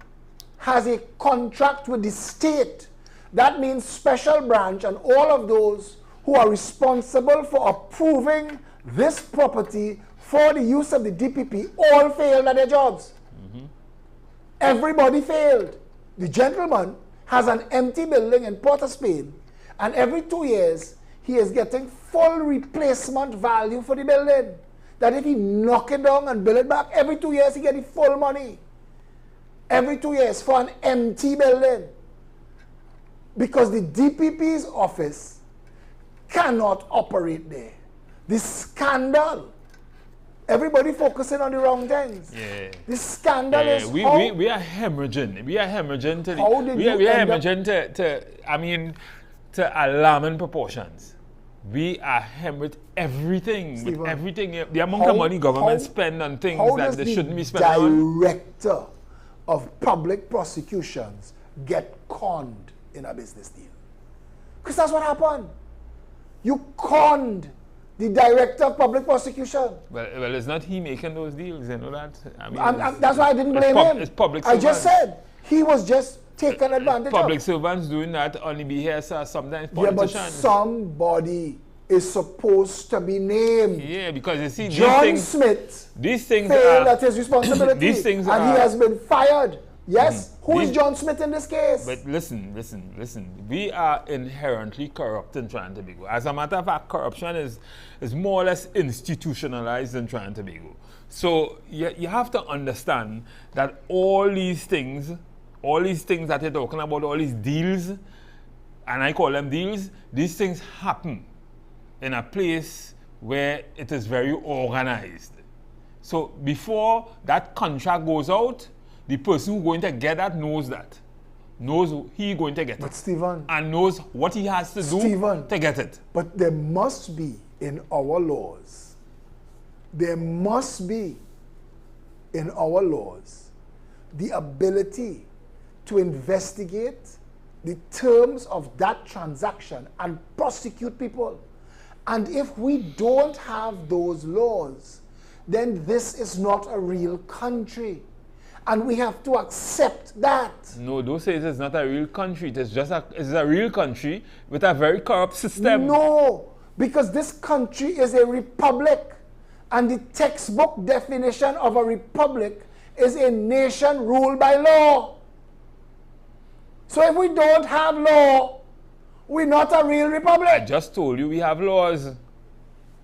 has a contract with the state. That means special branch and all of those who are responsible for approving this property for the use of the DPP all failed at their jobs. Mm-hmm. Everybody failed. The gentleman has an empty building in Port of Spain, and every 2 years he is getting full replacement value for the building. That if he knock it down and build it back, every 2 years he get the full money. Every 2 years for an empty building. Because the DPP's office cannot operate there. The scandal. Everybody focusing on the wrong things. Yeah. The scandal is we are hemorrhaging. We are hemorrhaging to alarming proportions. We are hemorrhaging everything. Stephen, with everything. The amount of money government spend on things that they shouldn't be spending on. Director of public prosecutions get conned in a business deal? Because that's what happened. You conned the director of public prosecution. Well, it's not he making those deals, you know that? That's why I didn't blame him. It's public servants. I just said he was just taken advantage of. Public servants doing that only behave sometimes politicians. Yeah, but somebody is supposed to be named. Yeah, because you see, John Smith failed at his responsibility. These things and he has been fired. Yes? Who is John Smith in this case? But listen. We are inherently corrupt in Trinidad and Tobago. As a matter of fact, corruption is more or less institutionalized in Trinidad and Tobago. So you have to understand that all these things that you're talking about, all these deals, and I call them deals, these things happen in a place where it is very organized. So before that contract goes out, the person who's going to get that knows he's going to get But it. Stephen, And knows what he has to do to get it. but there must be in our laws, there must be in our laws the ability to investigate the terms of that transaction and prosecute people. And if we don't have those laws, then this is not a real country. And we have to accept that. No, don't say it's not a real country. It's a real country with a very corrupt system. No, because this country is a republic. And the textbook definition of a republic is a nation ruled by law. So if we don't have law, we're not a real republic. I just told you we have laws.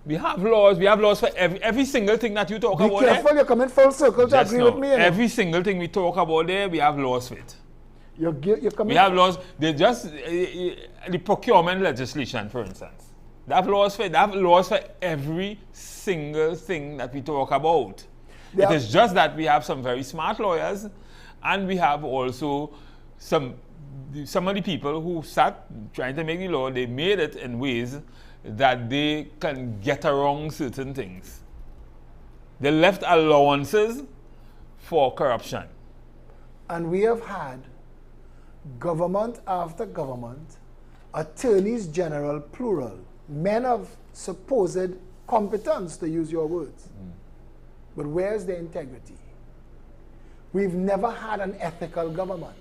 We have laws. We have laws for every single thing that you talk about. Be careful, you're coming full circle to agree with me. Every single thing we talk about there, we have laws for it. You're coming. We have laws. They just the procurement legislation, for instance. They have laws for every single thing that we talk about. It is just that we have some very smart lawyers, and we have also some of the people who sat trying to make the law. They made it in ways that they can get around certain things. They left allowances for corruption. And we have had government after government, attorneys general plural, men of supposed competence, to use your words. But where's the integrity? We've never had an ethical government.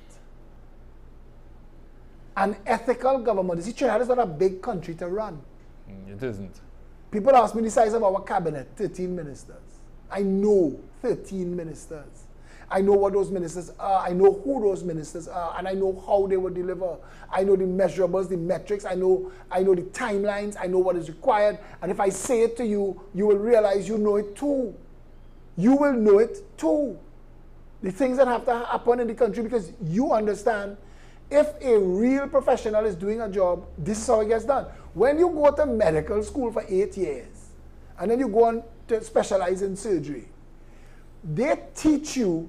An ethical government. You see, Trinidad is not a big country to run. It isn't. People ask me the size of our cabinet, 13 ministers. I know 13 ministers. I know what those ministers are. I know who those ministers are, and I know how they will deliver. I know the measurables, the metrics. I know the timelines. I know what is required. And if I say it to you, you will realize you know it too. You will know it too. The things that have to happen in the country, because you understand, if a real professional is doing a job, this is how it gets done. When you go to medical school for 8 years, and then you go on to specialize in surgery, they teach you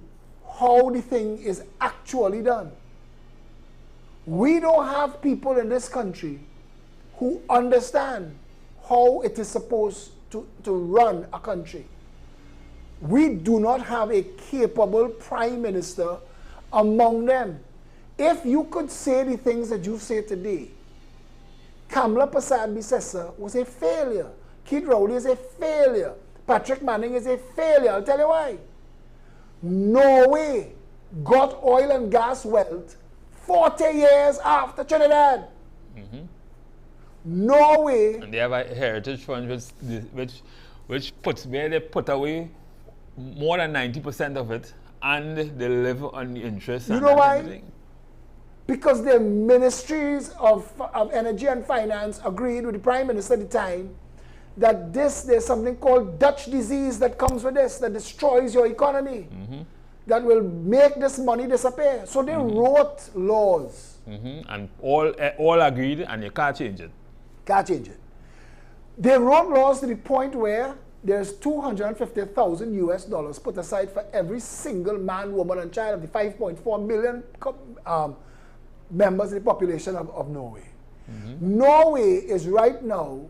how the thing is actually done. We don't have people in this country who understand how it is supposed to run a country. We do not have a capable prime minister among them. If you could say the things that you say today, Kamla Prasad Bisesa was a failure. Keith Rowley is a failure. Patrick Manning is a failure. I'll tell you why. Norway got oil and gas wealth 40 years after Trinidad. Norway. And they have a heritage fund which puts where they put away more than 90% of it, and they live on the interest. You know why? Because the ministries of energy and finance agreed with the prime minister at the time that there's something called Dutch disease that comes with this, that destroys your economy, that will make this money disappear. So they wrote laws. And all agreed, and you can't change it. Can't change it. They wrote laws to the point where there's $250,000 US put aside for every single man, woman, and child of the 5.4 million members in the population of Norway. Norway is right now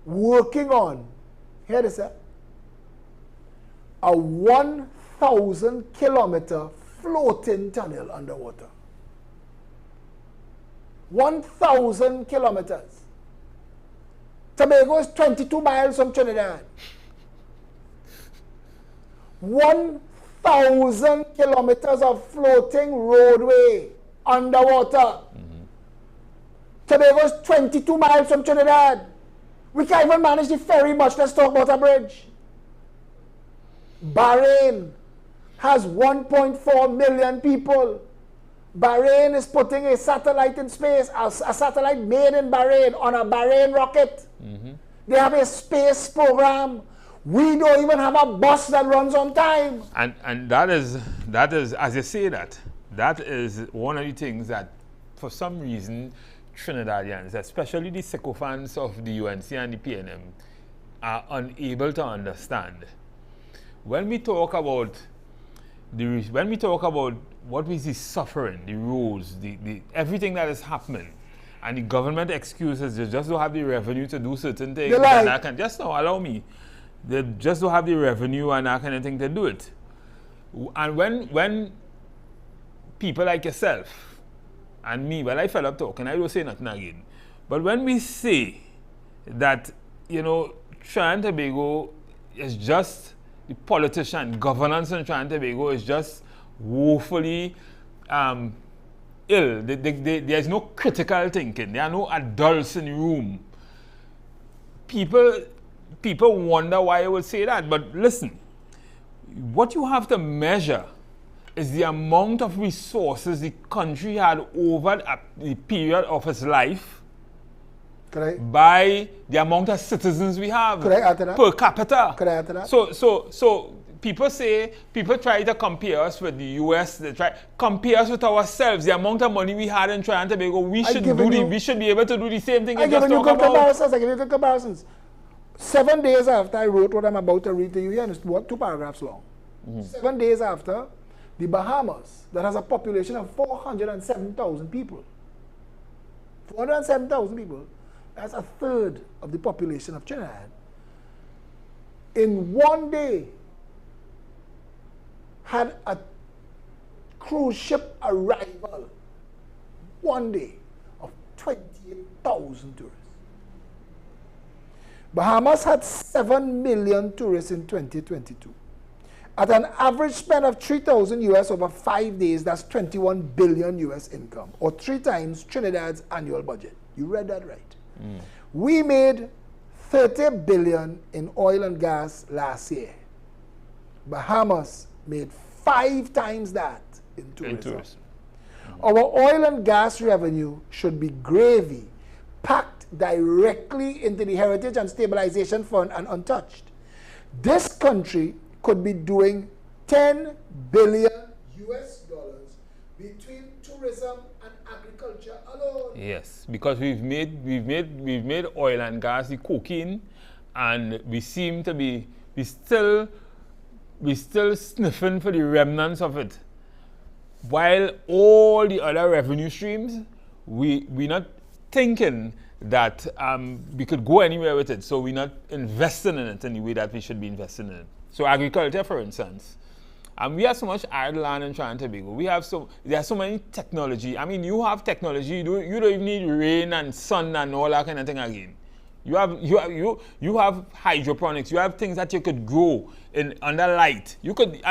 working on, hear this, a 1,000 kilometer floating tunnel underwater. 1,000 kilometers. Tobago is 22 miles from Trinidad. 1,000 kilometers of floating roadway underwater. Tobago is 22 miles from Trinidad. We can't even manage the ferry, much less talk about a bridge. Bahrain has 1.4 million people. Bahrain is putting a satellite in space, a satellite made in Bahrain on a Bahrain rocket. They have a space program. We don't even have a bus that runs on time. And that is, as you say that is one of the things that, for some reason, Trinidadians, especially the sycophants of the UNC and the PNM, are unable to understand. When we talk about what we see suffering, the roads, the everything that is happening, and the government excuses they just don't have the revenue to do certain things. And I can just now allow me. They just don't have the revenue and that kind of thing to do it. And when people like yourself and me, well, I fell up talking, I don't say nothing again. But when we say that, Trinidad and Tobago is just the politician, governance in Trinidad and Tobago is just woefully ill. There's no critical thinking. There are no adults in the room. People wonder why I would say that. But listen, what you have to measure is the amount of resources the country had over the period of its life. Correct. By the amount of citizens we have. Correct. Per capita. Correct. So people try to compare us with the US, they try compare us with ourselves, the amount of money we had in Trinidad and Tobago, we should be able to do the same thing. I give you good comparisons. 7 days after I wrote what I'm about to read to you here, and it's 2 paragraphs long. 7 days after, the Bahamas, that has a population of 407,000 people. 407,000 people, that's a third of the population of Trinidad. In 1 day, had a cruise ship arrival, 1 day, of 28,000 tourists. Bahamas had 7 million tourists in 2022. At an average spend of $3,000 US over 5 days, that's 21 billion US income, or 3 times Trinidad's annual budget. You read that right. We made 30 billion in oil and gas last year. Bahamas made 5 times that in tourism. Our oil and gas revenue should be gravy, packed directly into the Heritage and Stabilization Fund and untouched. This country could be doing 10 billion US dollars between tourism and agriculture alone. Yes, because we've made oil and gas the cocaine, and we seem to be still sniffing for the remnants of it. While all the other revenue streams, we're not thinking that we could go anywhere with it, so we're not investing in it in the way that we should be investing in it. So agriculture, for instance, we have so much arid land in Trinidad and Tobago. There are so many technology. I mean, you have technology. You don't even need rain and sun and all that kind of thing again. You have hydroponics. You have things that you could grow under light. You could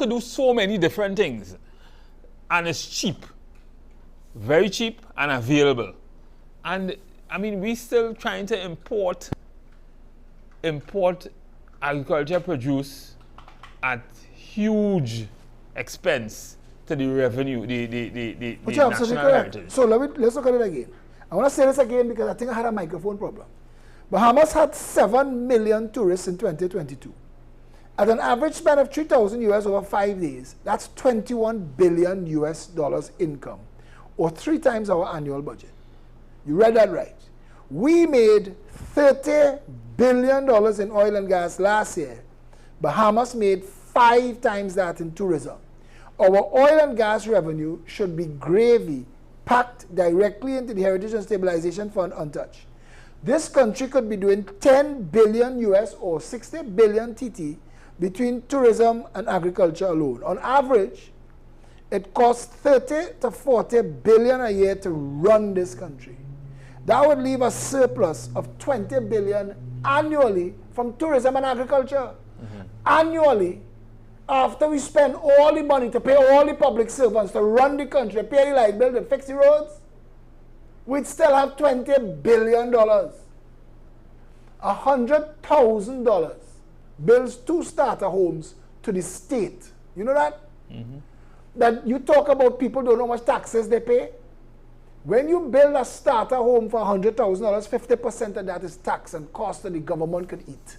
do so many different things, and it's cheap, very cheap and available. And we still trying to import agriculture produce at huge expense to the revenue, the national heritage. So let's look at it again. I want to say this again because I think I had a microphone problem. Bahamas had 7 million tourists in 2022. At an average spend of $3,000 US over 5 days, that's 21 billion US dollars income, or 3 times our annual budget. You read that right. We made $30 billion in oil and gas last year. Bahamas made 5 times that in tourism. Our oil and gas revenue should be gravy, packed directly into the Heritage and Stabilization Fund untouched. This country could be doing 10 billion US or 60 billion TT between tourism and agriculture alone. On average, it costs 30 to 40 billion a year to run this country. That would leave a surplus of 20 billion annually from tourism and agriculture. Annually, after we spend all the money to pay all the public servants to run the country, pay the light bill, to fix the roads, we'd still have $20 billion. $100,000 builds 2 starter homes to the state. You know that? That you talk about people don't know how much taxes they pay. When you build a starter home for $100,000, 50% of that is tax and cost that the government could eat.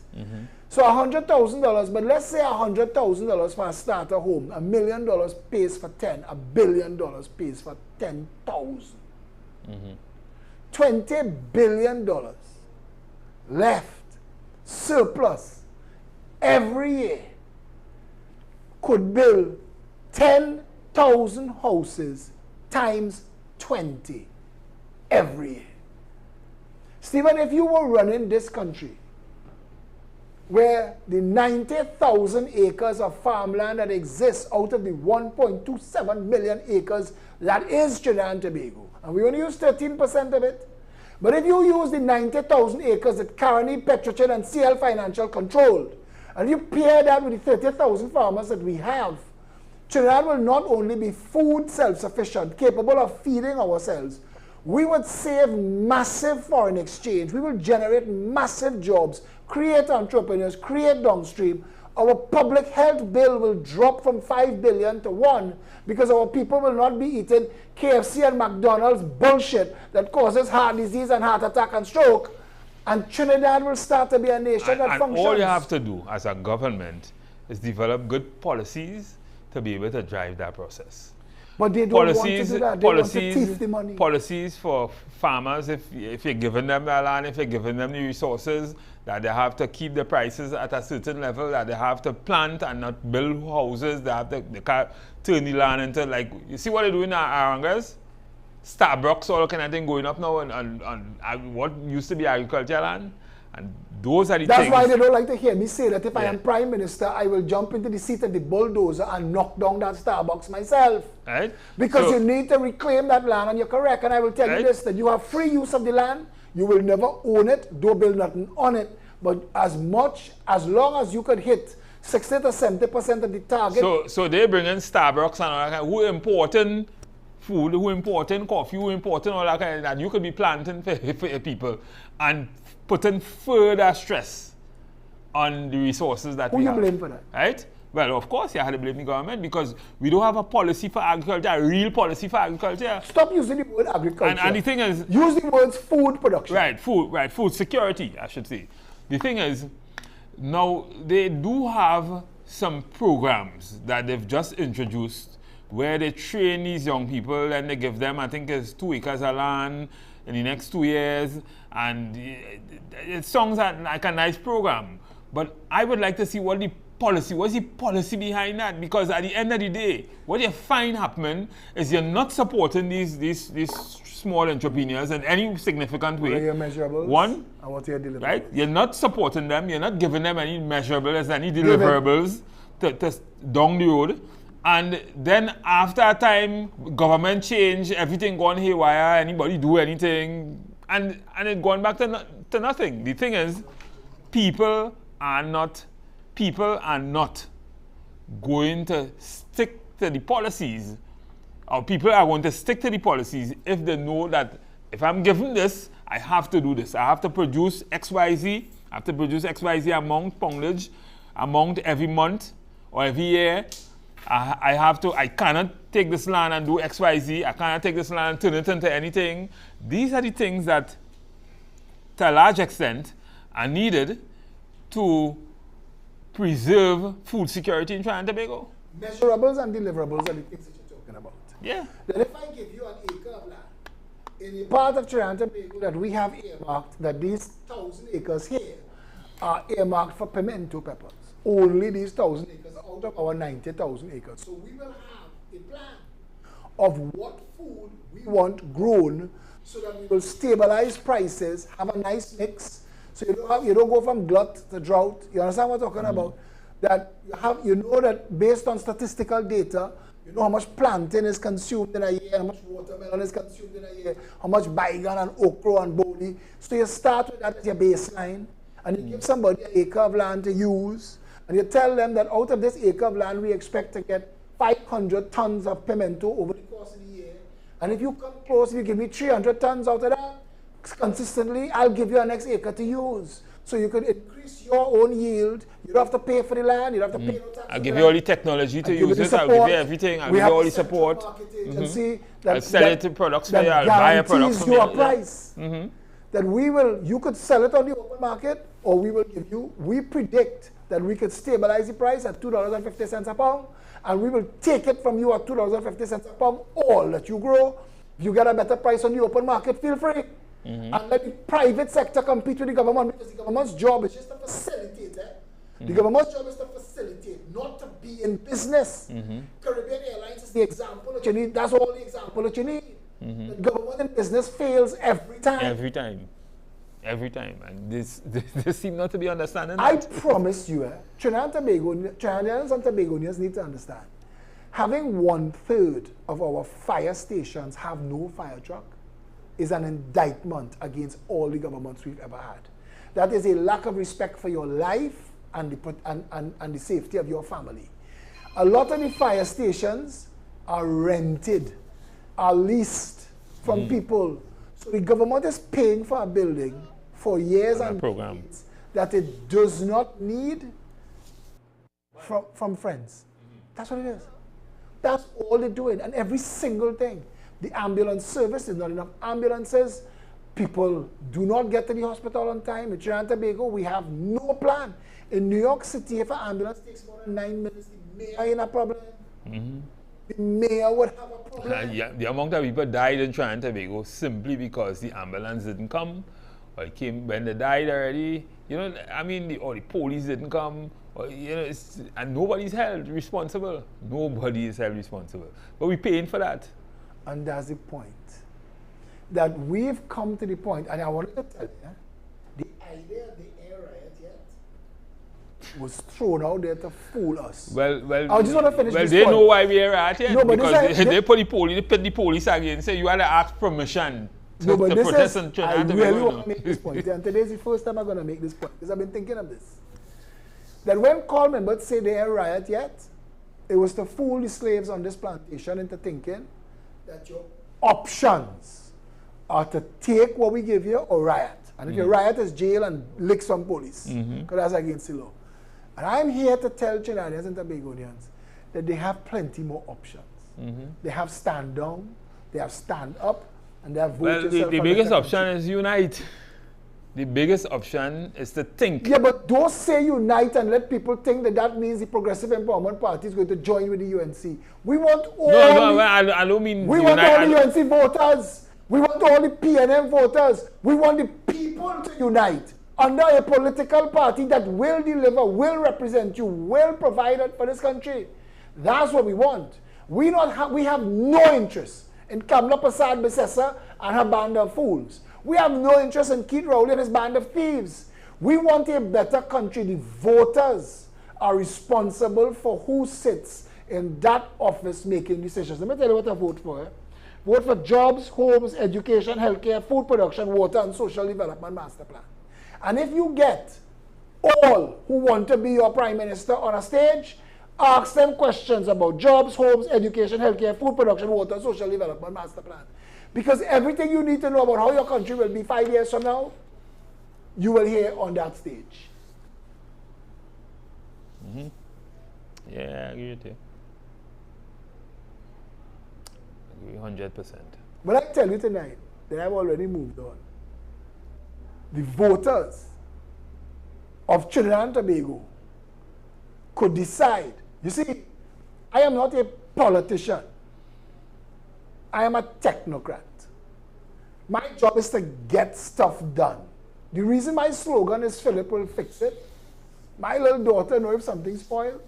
So $100,000, but let's say $100,000 for a starter home, $1 million pays for 10, $1 billion pays for 10,000. $20 billion left surplus every year could build 10,000 houses times 20 every year. Stephen, if you were running this country where the 90,000 acres of farmland that exists out of the 1.27 million acres that is Trinidad and Tobago, and we only use 13% of it, but if you use the 90,000 acres that currently Petrochin and CL Financial controlled, and you pair that with the 30,000 farmers that we have, Trinidad will not only be food self-sufficient, capable of feeding ourselves, we would save massive foreign exchange, we will generate massive jobs, create entrepreneurs, create downstream. Our public health bill will drop from 5 billion to 1 because our people will not be eating KFC and McDonald's bullshit that causes heart disease and heart attack and stroke. And Trinidad will start to be a nation that functions. All you have to do as a government is develop good policies to be able to drive that process. But they don't want to do that. They want to thief the money. Policies for farmers, if you're giving them the land, if you're giving them the resources, that they have to keep the prices at a certain level, that they have to plant and not build houses, they have to they can't turn the land into, like, you see what they do in Arangas? Starbucks, all kind of thing going up now on what used to be agricultural land. And those are the things. That's why they don't like to hear me say that if I am Prime Minister, I will jump into the seat of the bulldozer and knock down that Starbucks myself. Right? Because you need to reclaim that land, and you're correct. And I will tell you this, that you have free use of the land. You will never own it, don't build nothing on it. But as long as you could hit 60 to 70% of the target. So they bring in Starbucks and all that kind, who important food, who important coffee, who important all that kind of that you could be planting for people and putting further stress on the resources that we have. Who you blame for that? Right? Well, of course, you had to blame the government because we don't have a policy for agriculture, a real policy for agriculture. Stop using the word agriculture. And the thing is... Use the words food production. Right, food security, I should say. The thing is, now they do have some programs that they've just introduced where they train these young people and they give them, I think it's 2 acres of land in the next 2 years, and it sounds like a nice program. But I would like to see what's the policy behind that, because at the end of the day, what you find happening is you're not supporting these small entrepreneurs in any significant way. What are your measurables? One, and what are your deliverables? Right? You're not supporting them, you're not giving them any measurables, any deliverables to down the road. And then after a time, government change, everything gone haywire, anybody do anything, and it gone back to nothing. The thing is, people are not going to stick to the policies, or people are going to stick to the policies if they know that if I'm given this, I have to do this. I have to produce XYZ, I have to produce XYZ amount poundage, amount every month or every year. I cannot take this land and do XYZ. I cannot take this land and turn it into anything. These are the things that, to a large extent, are needed to preserve food security in Trinidad and Tobago. Measurables and deliverables are the things that you're talking about. Yeah. Then if I give you an acre of land in a part of Trinidad and Tobago that we have earmarked, that these 1,000 acres here are earmarked for pimento peppers. Only these 1,000 acres out of our 90,000 acres. So we will have a plan of what food we want grown so that we will stabilize prices, have a nice mix. So you don't go from glut to drought. You understand what I'm talking about? That you know that based on statistical data, you know how much plantain is consumed in a year, how much watermelon is consumed in a year, how much baigan and okra and boli. So you start with that as your baseline, and you give somebody an acre of land to use, and you tell them that out of this acre of land, we expect to get 500 tons of pimento over the course of the year. And if you come close, if you give me 300 tons out of that, consistently, I'll give you an next acre to use. So you could increase your own yield. You don't have to pay for the land. You don't have to pay no tax. I'll give you all the technology to use it. I'll give you everything. I'll give you all the support. And see that, I'll sell it to products for you. I'll buy a product from you. Your price. That you could sell it on the open market, or we will give you, we predict that we could stabilize the price at $2.50 a pound, and we will take it from you at $2.50 a pound, all that you grow. If you get a better price on the open market, feel free. and let the private sector compete with the government, because the government's job is just to facilitate. The government's job is to facilitate, not to be in business. Caribbean Airlines is the example that you need. That's all the example that you need. The government in business fails every time. Every time. And this seems not to be understanding I that. promise you, Trinidadians and Tobagonians need to understand. Having 1/3 of our fire stations have no fire truck is an indictment against all the governments we've ever had. That is a lack of respect for your life and the safety of your family. A lot of the fire stations are rented, are leased from people. So the government is paying for a building for years and decades that it does not need from friends. That's what it is. That's all they're doing, and every single thing. The ambulance service is not enough ambulances. People do not get to the hospital on time. In Trinidad and Tobago, we have no plan. In New York City, if an ambulance takes more than 9 minutes, the mayor in a problem. The mayor would have a problem. The amount of people died in Trinidad and Tobago simply because the ambulance didn't come, or it came when they died already. You know, I mean, or the police didn't come, or, you know, and nobody's held responsible. Nobody is held responsible. But we're paying for that. And that's the point. That we've come to the point, and I wanted to tell you, the idea of the air riot yet was thrown out there to fool us. Well, I just want to finish this they point. know why we are at it. No, but because they put the police again. Say you had to ask permission to protest in Trinidad. I really want to make this point. And today is the first time I'm going to make this point, because I've been thinking of this. That when call members say they are riot yet, it was to fool the slaves on this plantation into thinking that your options are to take what we give you or riot. And if you riot, is jail and lick some police, because that's against the law. And I'm here to tell Trinidadians and Tobagonians that they have plenty more options. They have stand down, they have stand up, and they have vote yourself. Well, the biggest option is unite. The biggest option is to think. Yeah, but don't say unite and let people think that that means the Progressive Empowerment Party is going to join with the UNC. We want all I don't mean we want all the UNC voters. We want all the PNM voters. We want the people to unite under a political party that will deliver, will represent you, will provide it for this country. That's what we want. We have no interest in Kamla Prasad Besessa and her band of fools. We have no interest in Keith Rowley and his band of thieves. We want a better country. The voters are responsible for who sits in that office making decisions. Let me tell you what I vote for. Vote for jobs, homes, education, healthcare, food production, water, and social development master plan. And if you get all who want to be your prime minister on a stage, ask them questions about jobs, homes, education, healthcare, food production, water, and social development master plan. Because everything you need to know about how your country will be 5 years from now, you will hear on that stage. Yeah, I agree with you. I agree 100%. But I tell you tonight that I've already moved on. The voters of Trinidad and Tobago could decide. You see, I am not a politician. I am a technocrat. My job is to get stuff done. The reason my slogan is Phillip will fix it. My little daughter knows if something's spoiled,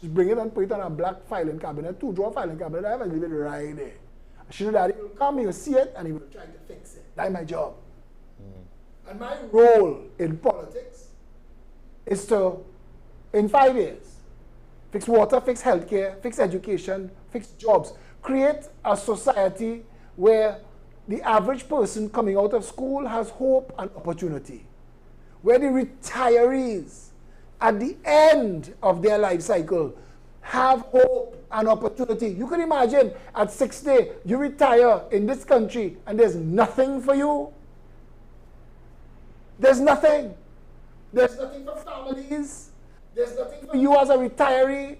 she bring it and put it on a black filing cabinet, 2-drawer filing cabinet, I have and leave it right there. She know that he will come, he will see it, and he will try to fix it. That's my job. And my role in politics is to, in 5 years, fix water, fix healthcare, fix education, fix jobs. Create a society where the average person coming out of school has hope and opportunity. Where the retirees at the end of their life cycle have hope and opportunity. You can imagine at 60, you retire in this country and there's nothing for you. There's nothing. There's nothing for families. There's nothing for you as a retiree.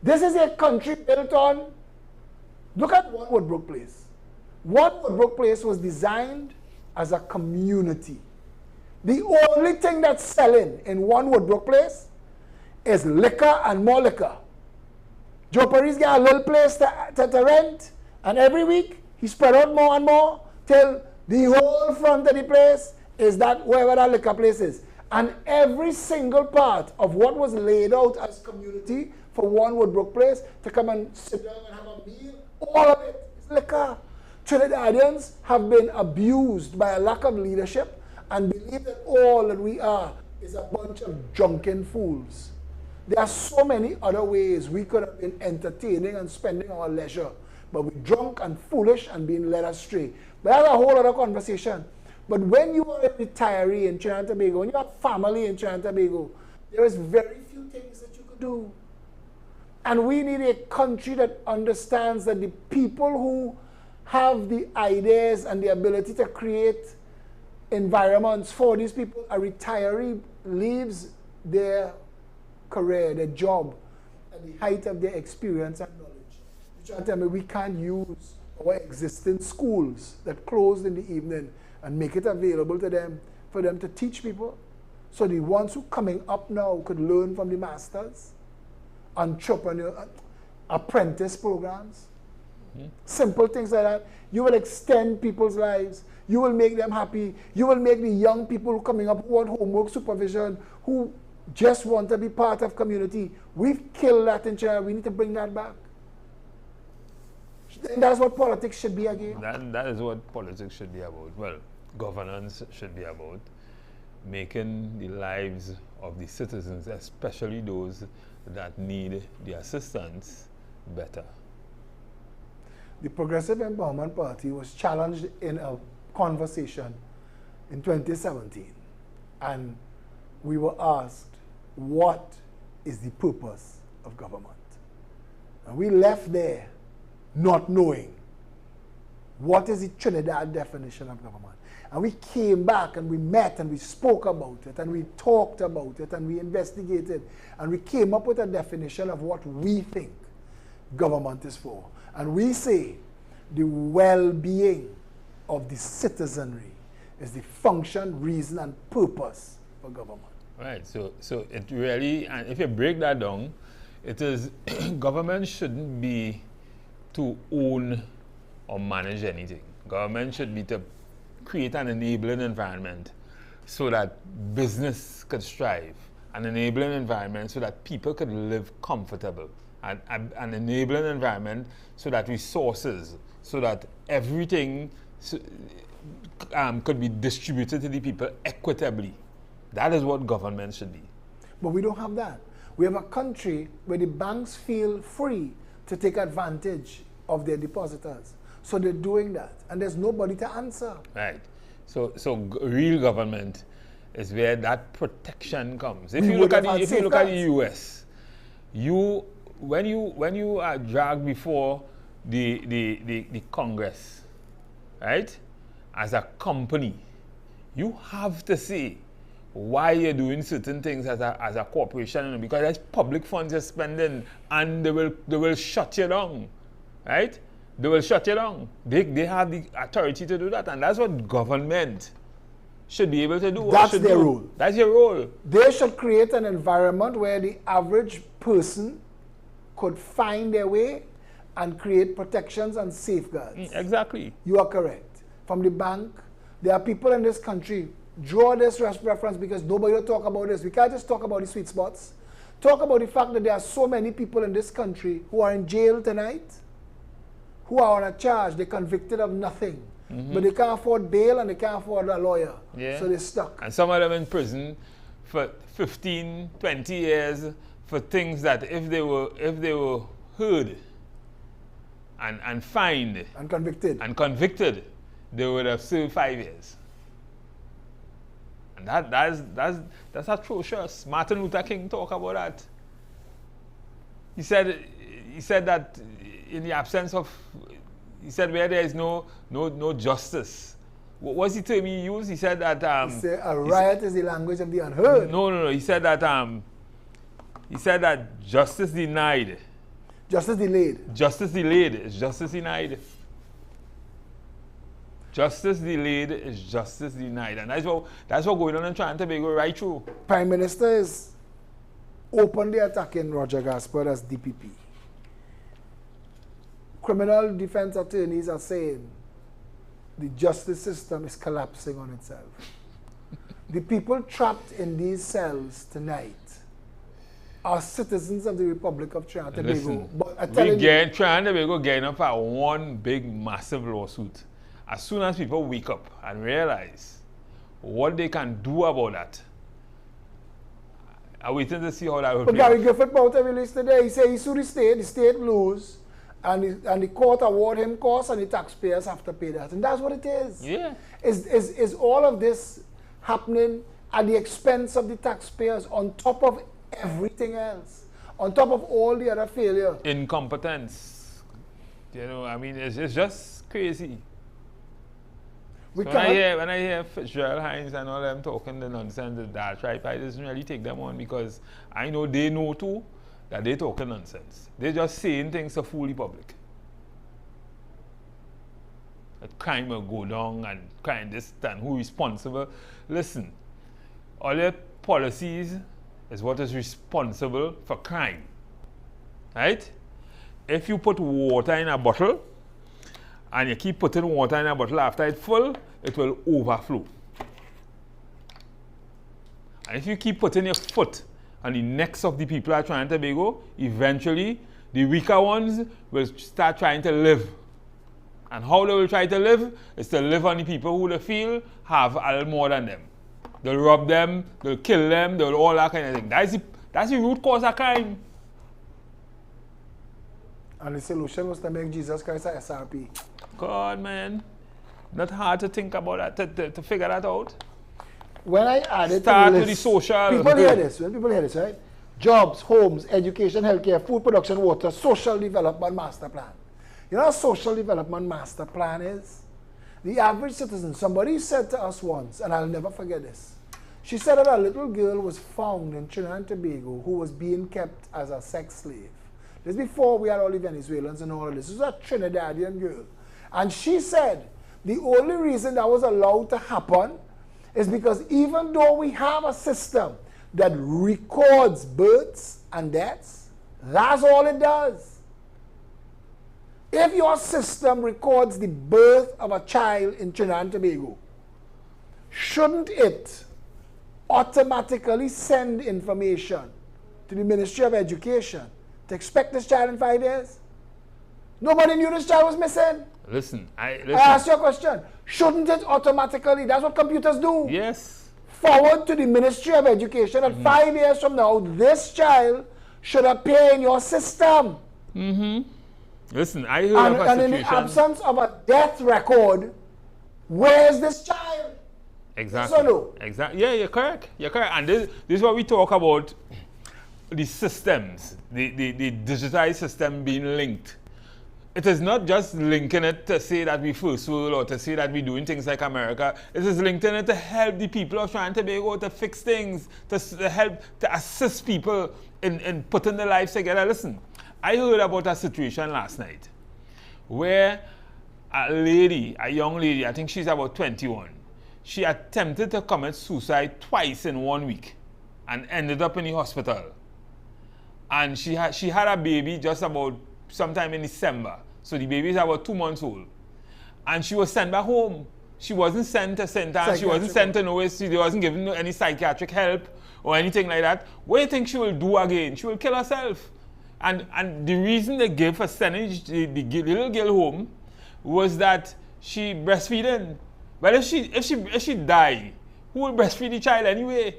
This is a country built on. Look at One Woodbrook Place. One Woodbrook Place was designed as a community. The only thing that's selling in One Woodbrook Place is liquor and more liquor. Joe Paris got a little place to rent, and every week he spread out more and more till The whole front of the place is that wherever that liquor place is. And every single part of what was laid out as community for one Woodbrook Place to come and sit down and have a meal, all of it is liquor. Trinidadians have been abused by a lack of leadership and believe that all that we are is a bunch of drunken fools. There are so many other ways we could have been entertaining and spending our leisure, but we're drunk and foolish and being led astray. But that's a whole other conversation. But when you are a retiree in Trinidad and Tobago, when you have family in Trinidad and Tobago, there is very few things that you could do. And we need a country that understands that the people who have the ideas and the ability to create environments for these people, a retiree leaves their career, their job, at the height of their experience and knowledge. You're trying to tell me we can't use our existing schools that closed in the evening and make it available to them for them to teach people? So the ones who coming up now could learn from the masters, entrepreneur, apprentice programs, simple things like that. You will extend people's lives. You will make them happy. You will make the young people coming up who want homework supervision, who just want to be part of community. We've killed that in China. We need to bring that back. And that's what politics should be again. That is what politics should be about. Well, governance should be about making the lives of the citizens, especially those that need the assistance, better. The Progressive Empowerment Party was challenged in a conversation in 2017, and we were asked, what is the purpose of government? And we left there not knowing what is the Trinidad definition of government. And we came back and we met and we spoke about it and we talked about it and we investigated and we came up with a definition of what we think government is for. And we say the well-being of the citizenry is the function, reason, and purpose for government. Right, so it really, and if you break that down, it is government shouldn't be to own or manage anything. Government should be to create an enabling environment so that business could strive, an enabling environment so that people could live comfortable, and an enabling environment so that resources, so that everything could be distributed to the people equitably. That is what government should be. But we don't have that. We have a country where the banks feel free to take advantage of their depositors. So they're doing that, and there's nobody to answer. Right. So real government is where that protection comes. If you look at the US, when you are dragged before the Congress, right, as a company, you have to say why you're doing certain things as a corporation, because there's public funds you're spending, and they will shut you down, right? They will shut you down. They have the authority to do that, and that's what government should be able to do. That's their role. That's your role. They should create an environment where the average person could find their way and create protections and safeguards. Exactly. You are correct. From the bank, there are people in this country, draw this reference because nobody will talk about this. We can't just talk about the sweet spots. Talk about the fact that there are so many people in this country who are in jail tonight, who are on a charge, they're convicted of nothing. But they can't afford bail and they can't afford a lawyer. Yeah. So they're stuck. And some of them in prison for 15, 20 years for things that if they were heard and fined and convicted, they would have served 5 years. And that's atrocious. Martin Luther King talked about that. He said that in the absence of, he said where there is no justice. What was the term he used? He said that he said a riot is the language of the unheard. No. He said that justice denied. Justice delayed. Justice delayed is justice denied. Justice delayed is justice denied, and that's what going on in Trinidad and Tobago right through. Prime Minister is openly attacking Roger Gaspard as DPP. Criminal defense attorneys are saying the justice system is collapsing on itself. The people trapped in these cells tonight are citizens of the Republic of Trinidad and Tobago. But I'm telling you, Trinidad and Tobago getting up at one big, massive lawsuit. As soon as people wake up and realize what they can do about that, I'm waiting to see how that will play. But Gary Griffith put a release today. He said he sued the state lose, and the court award him costs, and the taxpayers have to pay that. And that's what it is. Yeah. Is all of this happening at the expense of the taxpayers on top of everything else? On top of all the other failure? Incompetence. You know, I mean, it's just crazy. When I hear Fitzgerald Hines and all them talking the nonsense, that's right, I doesn't really take them on because I know they know too that they talking nonsense. They're just saying things to fool the public. That crime will go down and crime this and who responsible. Listen, all your policies is what is responsible for crime. Right? If you put water in a bottle, and you keep putting water in a bottle after it's full, it will overflow. And if you keep putting your foot on the necks of the people at Trinidad and Tobago, eventually the weaker ones will start trying to live. And how they will try to live is to live on the people who they feel have a little more than them. They'll rob them, they'll kill them, they'll all that kind of thing. That's the root cause of crime. And the solution was to make Jesus Christ a SRP. God, man. Not hard to think about that, to figure that out. When I added Start to with the social. People hear this, when people hear this, right? Jobs, homes, education, healthcare, food production, water, social development master plan. You know what a social development master plan is? The average citizen, somebody said to us once, and I'll never forget this. She said that a little girl was found in Trinidad and Tobago who was being kept as a sex slave. This before we had all the Venezuelans and all of this. This was a Trinidadian girl. And she said the only reason that was allowed to happen is because even though we have a system that records births and deaths, that's all it does. If your system records the birth of a child in Trinidad and Tobago, shouldn't it automatically send information to the Ministry of Education to expect this child in 5 years? Nobody knew this child was missing. Listen, I ask you a question. Shouldn't it automatically, that's what computers do. Yes. Forward to the Ministry of Education that 5 years from now, this child should appear in your system. Listen, I heard of a situation. And in the absence of a death record, where is this child? Exactly. So no. Exactly. Yeah, you're correct. You're correct. And this is what we talk about, the systems, the digitized system being linked. It is not just linking it to say that we first world or to say that we're doing things like America. It is linking it to help the people of Trinidad and Tobago to fix things, to help, to assist people in putting their lives together. Listen, I heard about a situation last night where a young lady, I think she's about 21, she attempted to commit suicide twice in 1 week and ended up in the hospital. And she had a baby just about sometime in December. So the baby is about 2 months old. And she was sent back home. She wasn't sent to center. She wasn't sent to nowhere. She wasn't given any psychiatric help or anything like that. What do you think she will do again? She will kill herself. And the reason they gave for sending the little girl home was that she breastfeeding. But if she die, who will breastfeed the child anyway?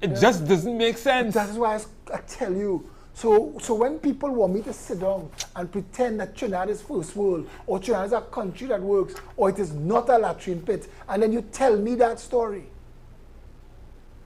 It just doesn't make sense. That is why I tell you. So when people want me to sit down and pretend that Trinidad is first world, or Trinidad is a country that works, or it is not a latrine pit, and then you tell me that story.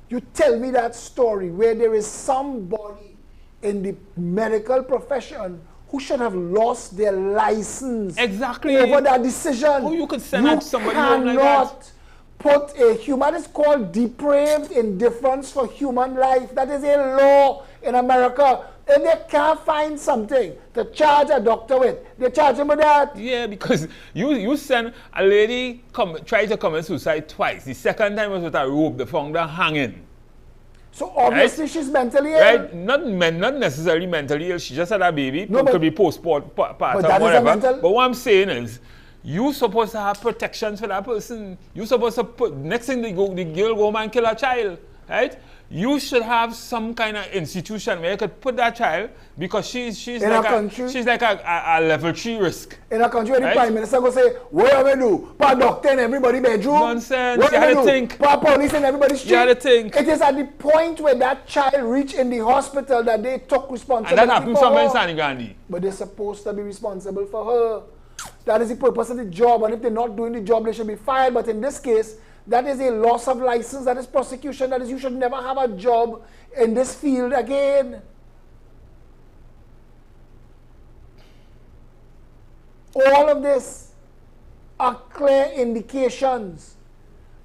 You tell me that story where there is somebody in the medical profession who should have lost their license over that decision. Oh, you could send out somebody home like that. Put a human, is called depraved indifference for human life. That is a law in America. If they can't find something to charge a doctor with, they charge him with that. Yeah, because you send a lady try to commit suicide twice. The second time was with a rope, they found her hanging. So obviously she's mentally ill. Right? Not necessarily mentally ill. She just had a baby. No, could be postpartum, whatever. But what I'm saying is, You supposed to have protections for that person. You supposed to put, next thing the girl go home and kill a child, right? You should have some kind of institution where you could put that child, because she's like a level 3 risk. In a country where the Prime Minister go say, what are we do? Put a doctor in everybody's bedroom? Nonsense. What You are we had to do? think. Put police in everybody's street? You had to think. It is at the point where that child reached in the hospital that they took responsibility And that happened for somewhere in her. Sani Gandhi. But they're supposed to be responsible for her. That is the purpose of the job, and if they're not doing the job, they should be fired. But in this case, that is a loss of license, that is prosecution, that is you should never have a job in this field again. All of this are clear indications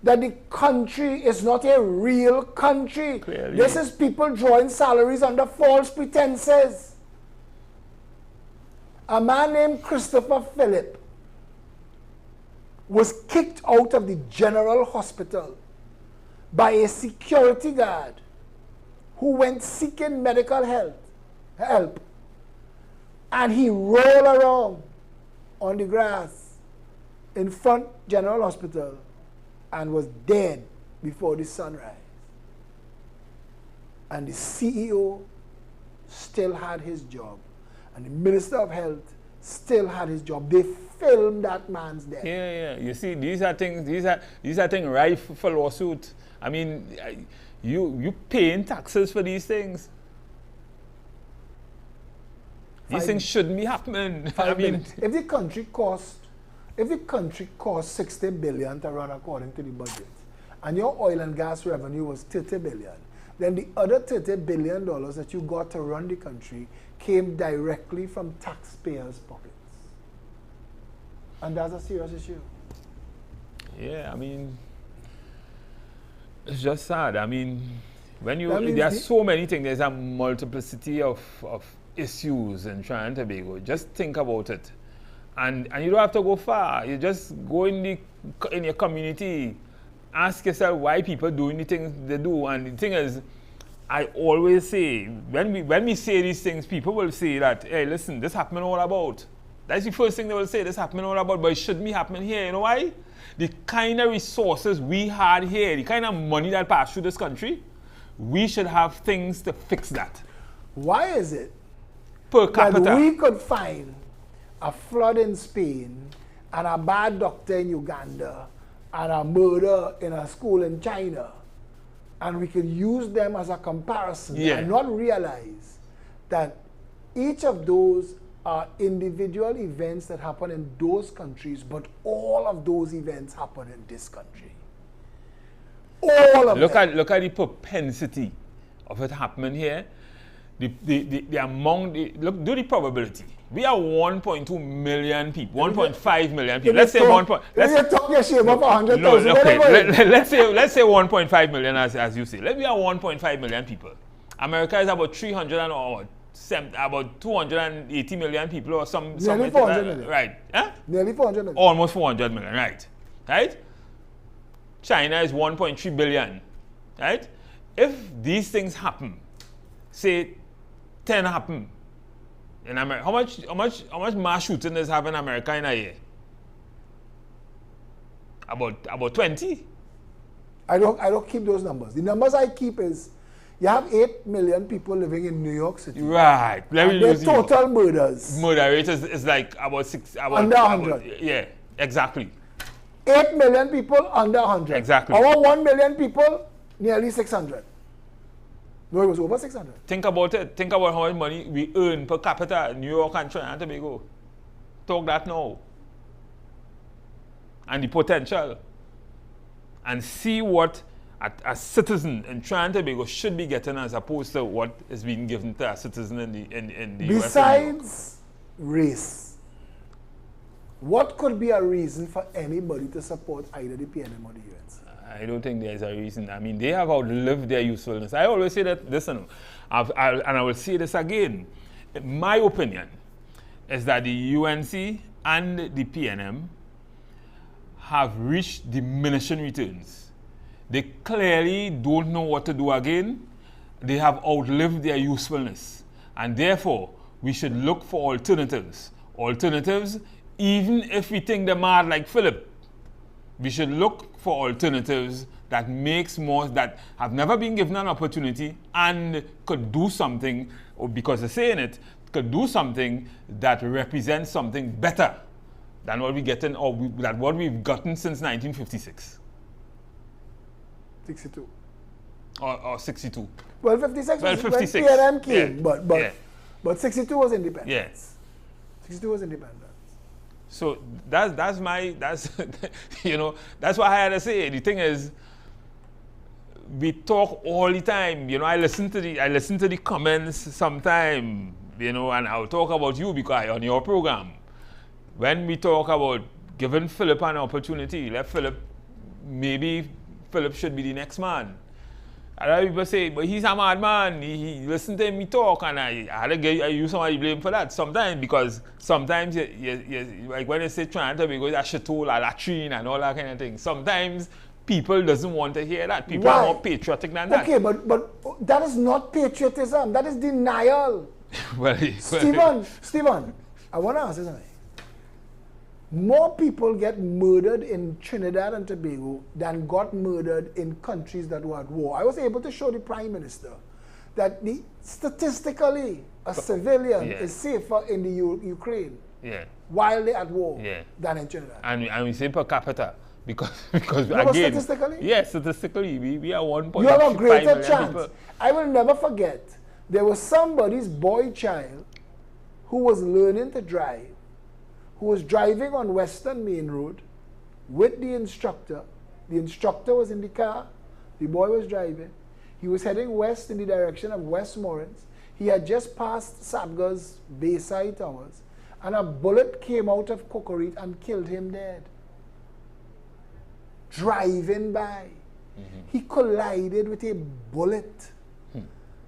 that the country is not a real country. Clearly. This is people drawing salaries under false pretenses. A man named Christopher Phillip was kicked out of the general hospital by a security guard who went seeking medical help. And he rolled around on the grass in front General Hospital and was dead before the sunrise. And the CEO still had his job. And the Minister of Health still had his job. They filmed that man's death. Yeah. You see, these are things rife for lawsuit. I mean, you paying taxes for these things. These things shouldn't be happening. I mean, if the country cost $60 billion to run according to the budget, and your oil and gas revenue was $30 billion, then the other $30 billion that you got to run the country came directly from taxpayers' pockets. And that's a serious issue. Yeah, I mean, it's just sad. I mean, there are so many things, there's a multiplicity of issues in Trinidad and Tobago. Just think about it. And you don't have to go far. You just go in your community, ask yourself why people doing the things they do. And the thing is, I always say, when we say these things, people will say that, hey, listen, this happening all about. That's the first thing they will say, this happening all about, but it shouldn't be happening here. You know why? The kind of resources we had here, the kind of money that passed through this country, we should have things to fix that. Why is it per capita that we could find a flood in Spain and a bad doctor in Uganda and a murder in a school in China, and we could use them as a comparison and not realize that each of those are individual events that happen in those countries, but all of those events happen in this country. All of them. Look at the propensity of it happening here. Do the probability. We are 1.2 million people, 1.5 million people. Let's say 1. Let's talk your shame up 100,000. Okay. Let's say 1.5 million, as you say. We are 1.5 million people. America is about 280 million people or some. Nearly 400 million. Right? Huh? Nearly 400 million. Almost 400 million. Right? China is 1.3 billion. Right? If these things happen, say 10 happen in America, how much mass shooting does have in America in a year? About 20. I don't keep those numbers. The numbers I keep is you have 8 million people living in New York City. Right. Their total murders. Murder rate is like about 6. Under 100. Yeah, exactly. 8 million people under 100. Exactly. Our 1 million people, nearly 600. No, it was over 600. Think about it. Think about how much money we earn per capita in New York and Trinidad and Tobago. Talk that now. And the potential. And see what a citizen in Trinidad and Tobago should be getting as opposed to what is being given to a citizen in the Besides race, what could be a reason for anybody to support either the PNM or the UNC? I don't think there's a reason. I mean, they have outlived their usefulness. I always say that, listen, and I will say this again. My opinion is that the UNC and the PNM have reached diminishing returns. They clearly don't know what to do again. They have outlived their usefulness. And therefore, we should look for alternatives. Alternatives even if we think they're mad like Phillip, we should look for alternatives that makes more, that have never been given an opportunity and could do something, or because they're saying it, could do something that represents something better than what we're getting, or than what we've gotten since 1956. 62. Or 62. Well, 56 Well, was 56. when PLM came, Yeah. but 62 was independence. Yeah. 62 was independence. So that's you know, that's what I had to say. The thing is, we talk all the time. You know, I listen to the comments sometime, you know, and I'll talk about you because on your program. When we talk about giving Phillip an opportunity, let Phillip, maybe Phillip should be the next man. A lot of people say, but he's a mad man. He listen to him talk, and I had to use somebody blame for that sometimes, because sometimes like when they say trying to be good, that shitole, a latrine, and all that kind of thing. Sometimes people doesn't want to hear that. People are more patriotic than that. Okay, but that is not patriotism. That is denial. Stephen, I want to ask you something. More people get murdered in Trinidad and Tobago than got murdered in countries that were at war. I was able to show the Prime Minister that statistically a civilian is safer in the Ukraine while they're at war than in Trinidad. And we say per capita. Because no, again, statistically? Yes, statistically, we are 1.5 you have a greater chance. People. I will never forget, there was somebody's boy child who was learning to drive, who was driving on Western Main Road with the instructor. The instructor was in the car, the boy was driving. He was heading west in the direction of Westmoreland. He had just passed Sabga's Bayside Towers, and a bullet came out of Cocorite and killed him dead. Driving by, he collided with a bullet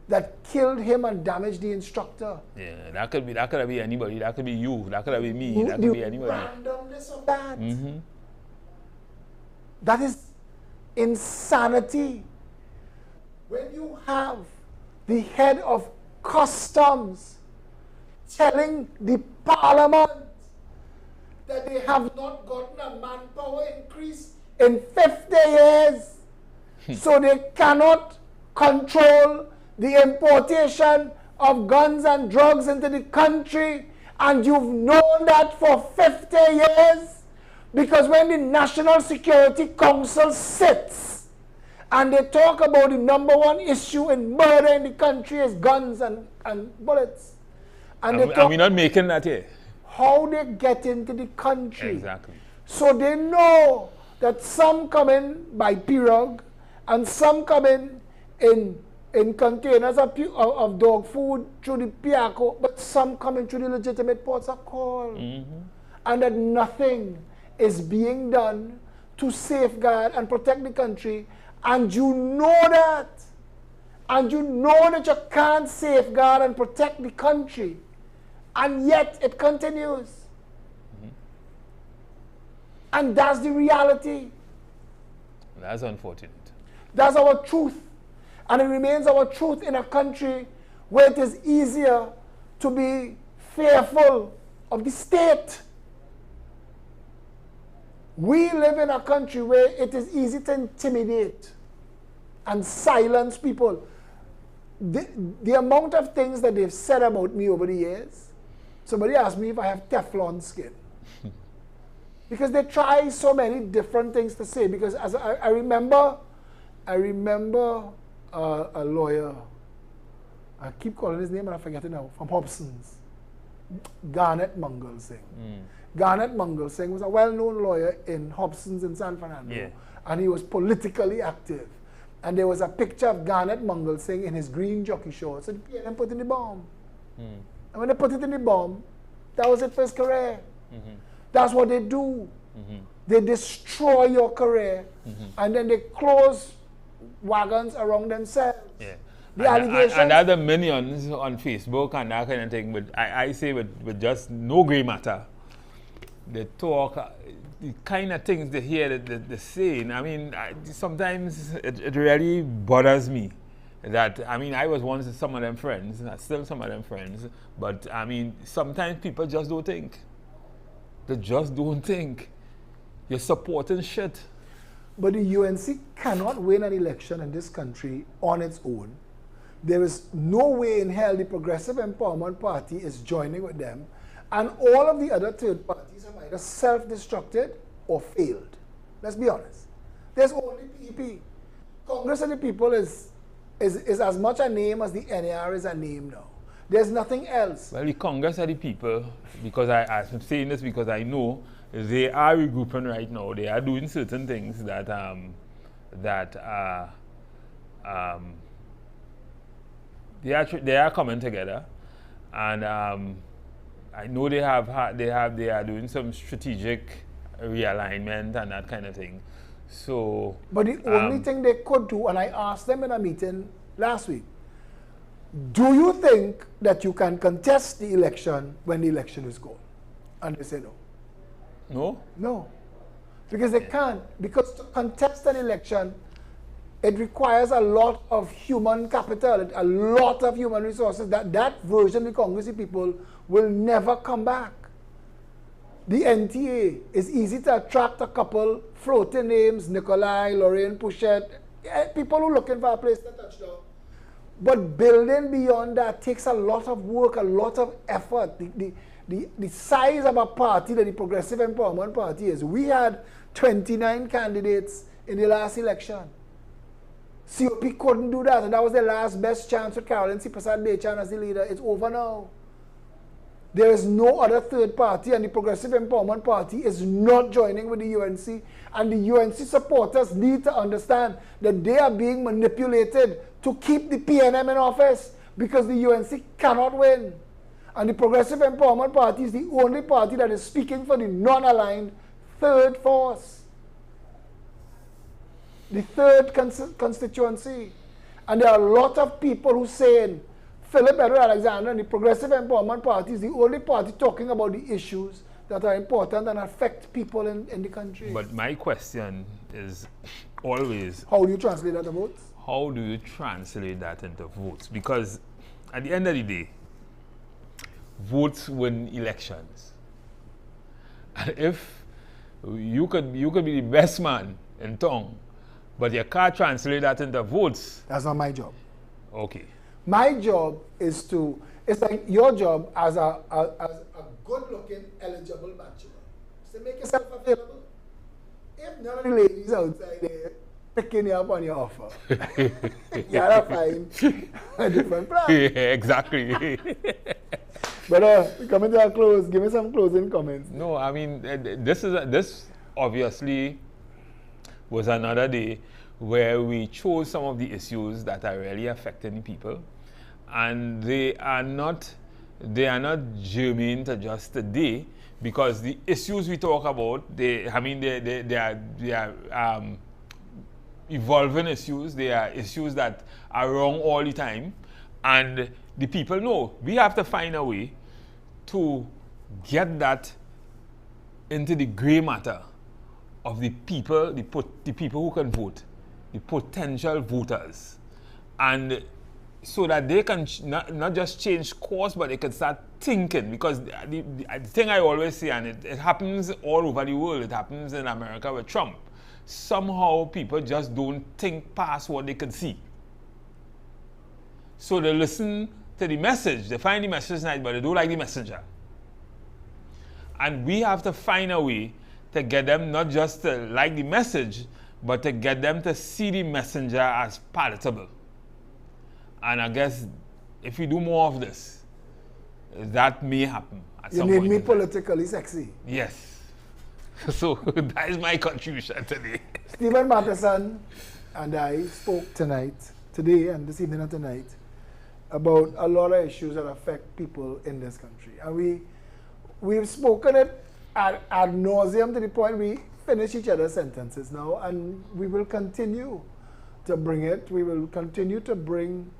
that killed him and damaged the instructor. Yeah, that could be anybody. That could be you. That could be me. That could be anybody. Randomness of that. That is insanity. When you have the head of customs telling the parliament that they have not gotten a manpower increase in 50 years, so they cannot control the importation of guns and drugs into the country, and you've known that for 50 years, because when the National Security Council sits and they talk about the number one issue in murder in the country is guns and bullets, and we're not making that here. How they get into the country. Exactly. So they know that some come in by pirogue and some come in containers of dog food through the Piaco, but some come in through the legitimate ports of call. And that nothing is being done to safeguard and protect the country, and you know that. And you know that you can't safeguard and protect the country, and yet it continues. And that's the reality. That's unfortunate. That's our truth. And it remains our truth in a country where it is easier to be fearful of the state. We live in a country where it is easy to intimidate and silence people. The amount of things that they've said about me over the years, somebody asked me if I have Teflon skin. Because they try so many different things to say. Because as I remember a lawyer, I keep calling his name and I forget it now, from Hobson's, Garnet Mungle Singh. Garnet Mungle Singh was a well-known lawyer in Hobson's in San Fernando, and he was politically active. And there was a picture of Garnet Mungle Singh in his green jockey shorts, and PLM put in the bomb. And when they put it in the bomb, that was it for his career. That's what they do. They destroy your career, and then they close wagons around themselves. The allegations. And other minions on Facebook and that kind of thing, but I say with just no grey matter. They talk, the kind of things they hear, they're saying. I mean, sometimes it really bothers me. That, I mean, I was once some of them friends, still some of them friends, but I mean, sometimes people just don't think. they just don't think you're supporting shit. But the UNC cannot win an election in this country on its own. There is no way in hell the Progressive Empowerment Party is joining with them. And all of the other third parties have either self-destructed or failed. Let's be honest. There's only PEP. Congress of the People is as much a name as the NAR is a name now. There's nothing else. Well, the Congress of the People, because I'm saying this because I know they are regrouping right now. They are doing certain things that they are coming together, and I know they are doing some strategic realignment and that kind of thing. So, but the only thing they could do, and I asked them in a meeting last week, do you think that you can contest the election when the election is gone? And they said no. No? No. Because they can't. Because to contest an election, it requires a lot of human capital, a lot of human resources. That version of the Congress of People will never come back. The NTA is easy to attract a couple floating names, Nikolai, Lorraine Pouchette, people who are looking for a place to touch down. But building beyond that takes a lot of work, a lot of effort. The size of a party that the Progressive Empowerment Party is. We had 29 candidates in the last election. COP couldn't do that, and that was their last best chance with Caroline C. Prasad Bechan as the leader. It's over now. There is no other third party, and the Progressive Empowerment Party is not joining with the UNC. And the UNC supporters need to understand that they are being manipulated to keep the PNM in office because the UNC cannot win. And the Progressive Empowerment Party is the only party that is speaking for the non-aligned third force. The third constituency. And there are a lot of people who say, Phillip Edward Alexander and the Progressive Empowerment Party is the only party talking about the issues that are important and affect people in the country. But my question is always, how do you translate that to votes? How do you translate that into votes? Because at the end of the day, votes win elections. And if you could be the best man in town, but you can't translate that into votes. That's not my job. Okay. My job is it's like your job as a good-looking, eligible bachelor. So make yourself available. If none of the ladies outside there picking you up on your offer, you gotta find a different plan. Yeah, exactly. But coming to a close, give me some closing comments. No, I mean, this obviously was another day where we chose some of the issues that are really affecting people, and they are not germane to just today, because the issues we talk about, they are evolving issues. They are issues that are wrong all the time, and the people know we have to find a way to get that into the gray matter of the people, the people who can vote, the potential voters, and so that they can not just change course, but they can start thinking. Because the thing I always say, and it happens all over the world, it happens in America with Trump, somehow people just don't think past what they can see. So they listen to the message, they find the message nice, but they don't like the messenger. And we have to find a way to get them not just to like the message, but to get them to see the messenger as palatable. And I guess if we do more of this, that may happen at some point. You need me politically sexy. Yes. So that is my contribution today. Stephen Matheson and I spoke today and this evening and tonight, about a lot of issues that affect people in this country. And we've spoken it ad nauseum to the point we finish each other's sentences now, and we will continue to bring it. We will continue to bring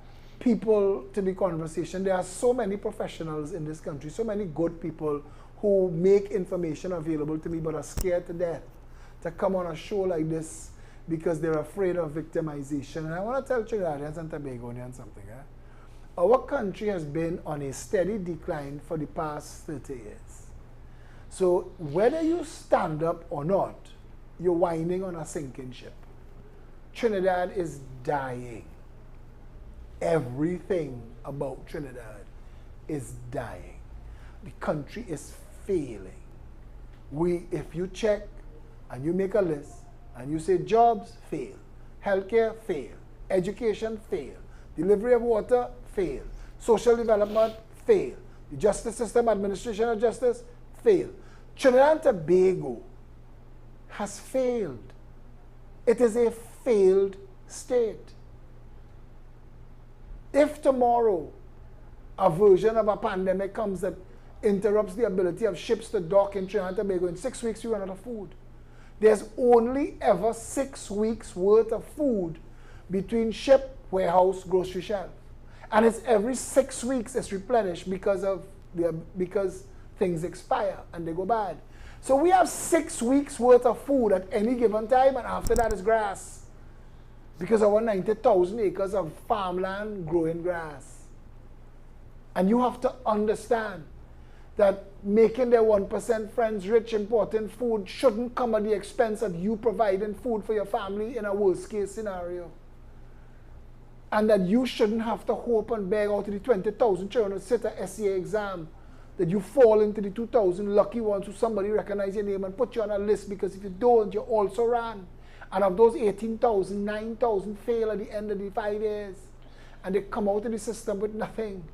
people to the conversation. There are so many professionals in this country, so many good people who make information available to me but are scared to death to come on a show like this because they're afraid of victimization. And I want to tell Trinidadians and Tobagonians something. Our country has been on a steady decline for the past 30 years. So whether you stand up or not, you're whining on a sinking ship. Trinidad is dying. Everything about Trinidad is dying. The country is failing. If you check and you make a list and you say jobs, fail. Healthcare, fail. Education, fail. Delivery of water, fail. Social development, fail. The justice system, administration of justice, fail. Trinidad and Tobago has failed. It is a failed state. If tomorrow a version of a pandemic comes that interrupts the ability of ships to dock in Trinidad and Tobago, in 6 weeks you run out of food. There's only ever 6 weeks worth of food between ship, warehouse, grocery shelf. And it's every 6 weeks it's replenished because things expire and they go bad. So we have 6 weeks worth of food at any given time, and after that is grass. Because of our 90,000 acres of farmland growing grass. And you have to understand that making their 1% friends rich, importing food, shouldn't come at the expense of you providing food for your family in a worst case scenario. And that you shouldn't have to hope and beg out of the 20,000 children who sit a SCA exam, that you fall into the 2,000 lucky ones who somebody recognize your name and put you on a list, because if you don't, you also ran. And of those 18,000, 9,000 fail at the end of the 5 years. And they come out of the system with nothing.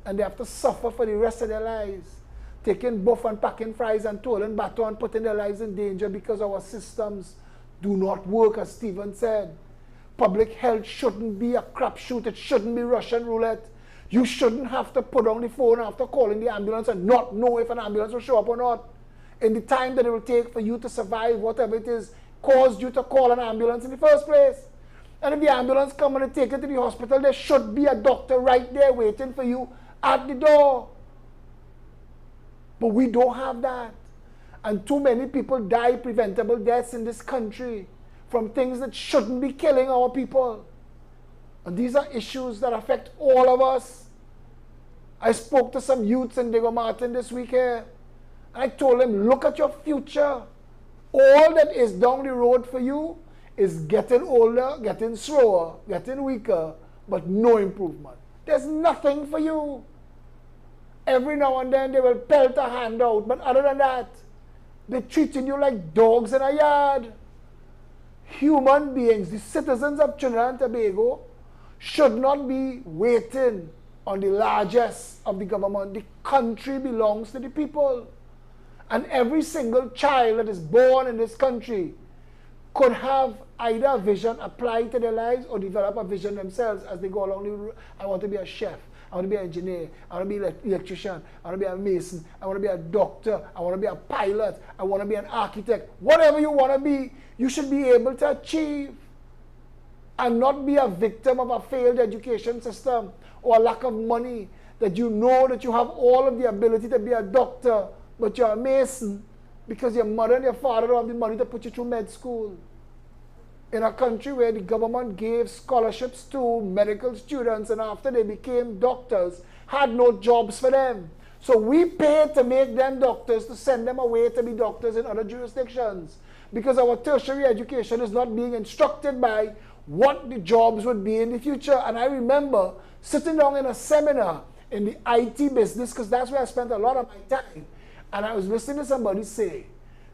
And they have to suffer for the rest of their lives. Taking buff and packing fries and tolling baton, putting their lives in danger because our systems do not work, as Stephen said. Public health shouldn't be a crapshoot. It shouldn't be Russian roulette. You shouldn't have to put on the phone after calling the ambulance and not know if an ambulance will show up or not. In the time that it will take for you to survive whatever it is caused you to call an ambulance in the first place. And if the ambulance comes and they take you to the hospital, there should be a doctor right there waiting for you at the door. But we don't have that. And too many people die preventable deaths in this country from things that shouldn't be killing our people. And these are issues that affect all of us. I spoke to some youths in Diego Martin this week here. I told them, look at your future. All that is down the road for you is getting older, getting slower, getting weaker, but no improvement. There's nothing for you. Every now and then they will pelt a hand out, but other than that, they're treating you like dogs in a yard. Human beings, the citizens of Trinidad and Tobago, should not be waiting on the largesse of the government. The country belongs to the people. And every single child that is born in this country could have either a vision applied to their lives or develop a vision themselves as they go along the road. I want to be a chef. I want to be an engineer. I want to be an electrician. I want to be a mason. I want to be a doctor. I want to be a pilot. I want to be an architect. Whatever you want to be, you should be able to achieve. And not be a victim of a failed education system or a lack of money. That you know that you have all of the ability to be a doctor, but you're a mason because your mother and your father don't have the money to put you through med school. In a country where the government gave scholarships to medical students and after they became doctors, had no jobs for them. So we pay to make them doctors, to send them away to be doctors in other jurisdictions. Because our tertiary education is not being instructed by what the jobs would be in the future. And I remember sitting down in a seminar in the IT business, because that's where I spent a lot of my time. And I was listening to somebody say,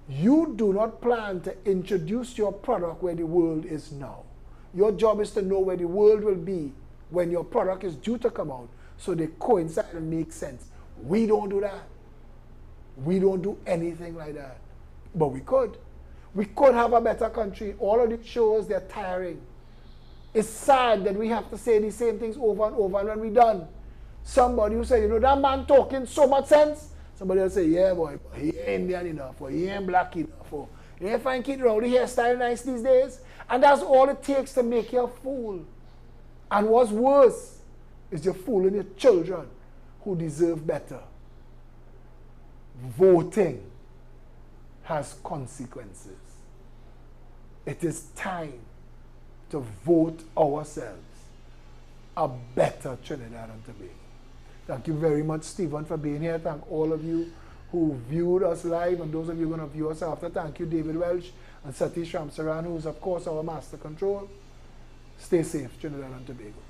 you do not plan to introduce your product where the world is now. Your job is to know where the world will be when your product is due to come out, so they coincide and make sense. We don't do that. We don't do anything like that. But we could. We could have a better country. All of these shows, they're tiring. It's sad that we have to say the same things over and over, and when we're done, somebody who said, you know, that man talking so much sense, somebody will say, yeah, boy, he ain't Indian enough, or he ain't black enough, or he ain't find kid rowdy hairstyle nice these days. And that's all it takes to make you a fool. And what's worse is you're fooling your children who deserve better. Voting has consequences. It is time to vote ourselves a better Trinidad and Tobago. Thank you very much, Stephen, for being here. Thank all of you who viewed us live, and those of you going to view us after. Thank you, David Welch and Satish Ramsaran, who is, of course, our master control. Stay safe, Trinidad and Tobago.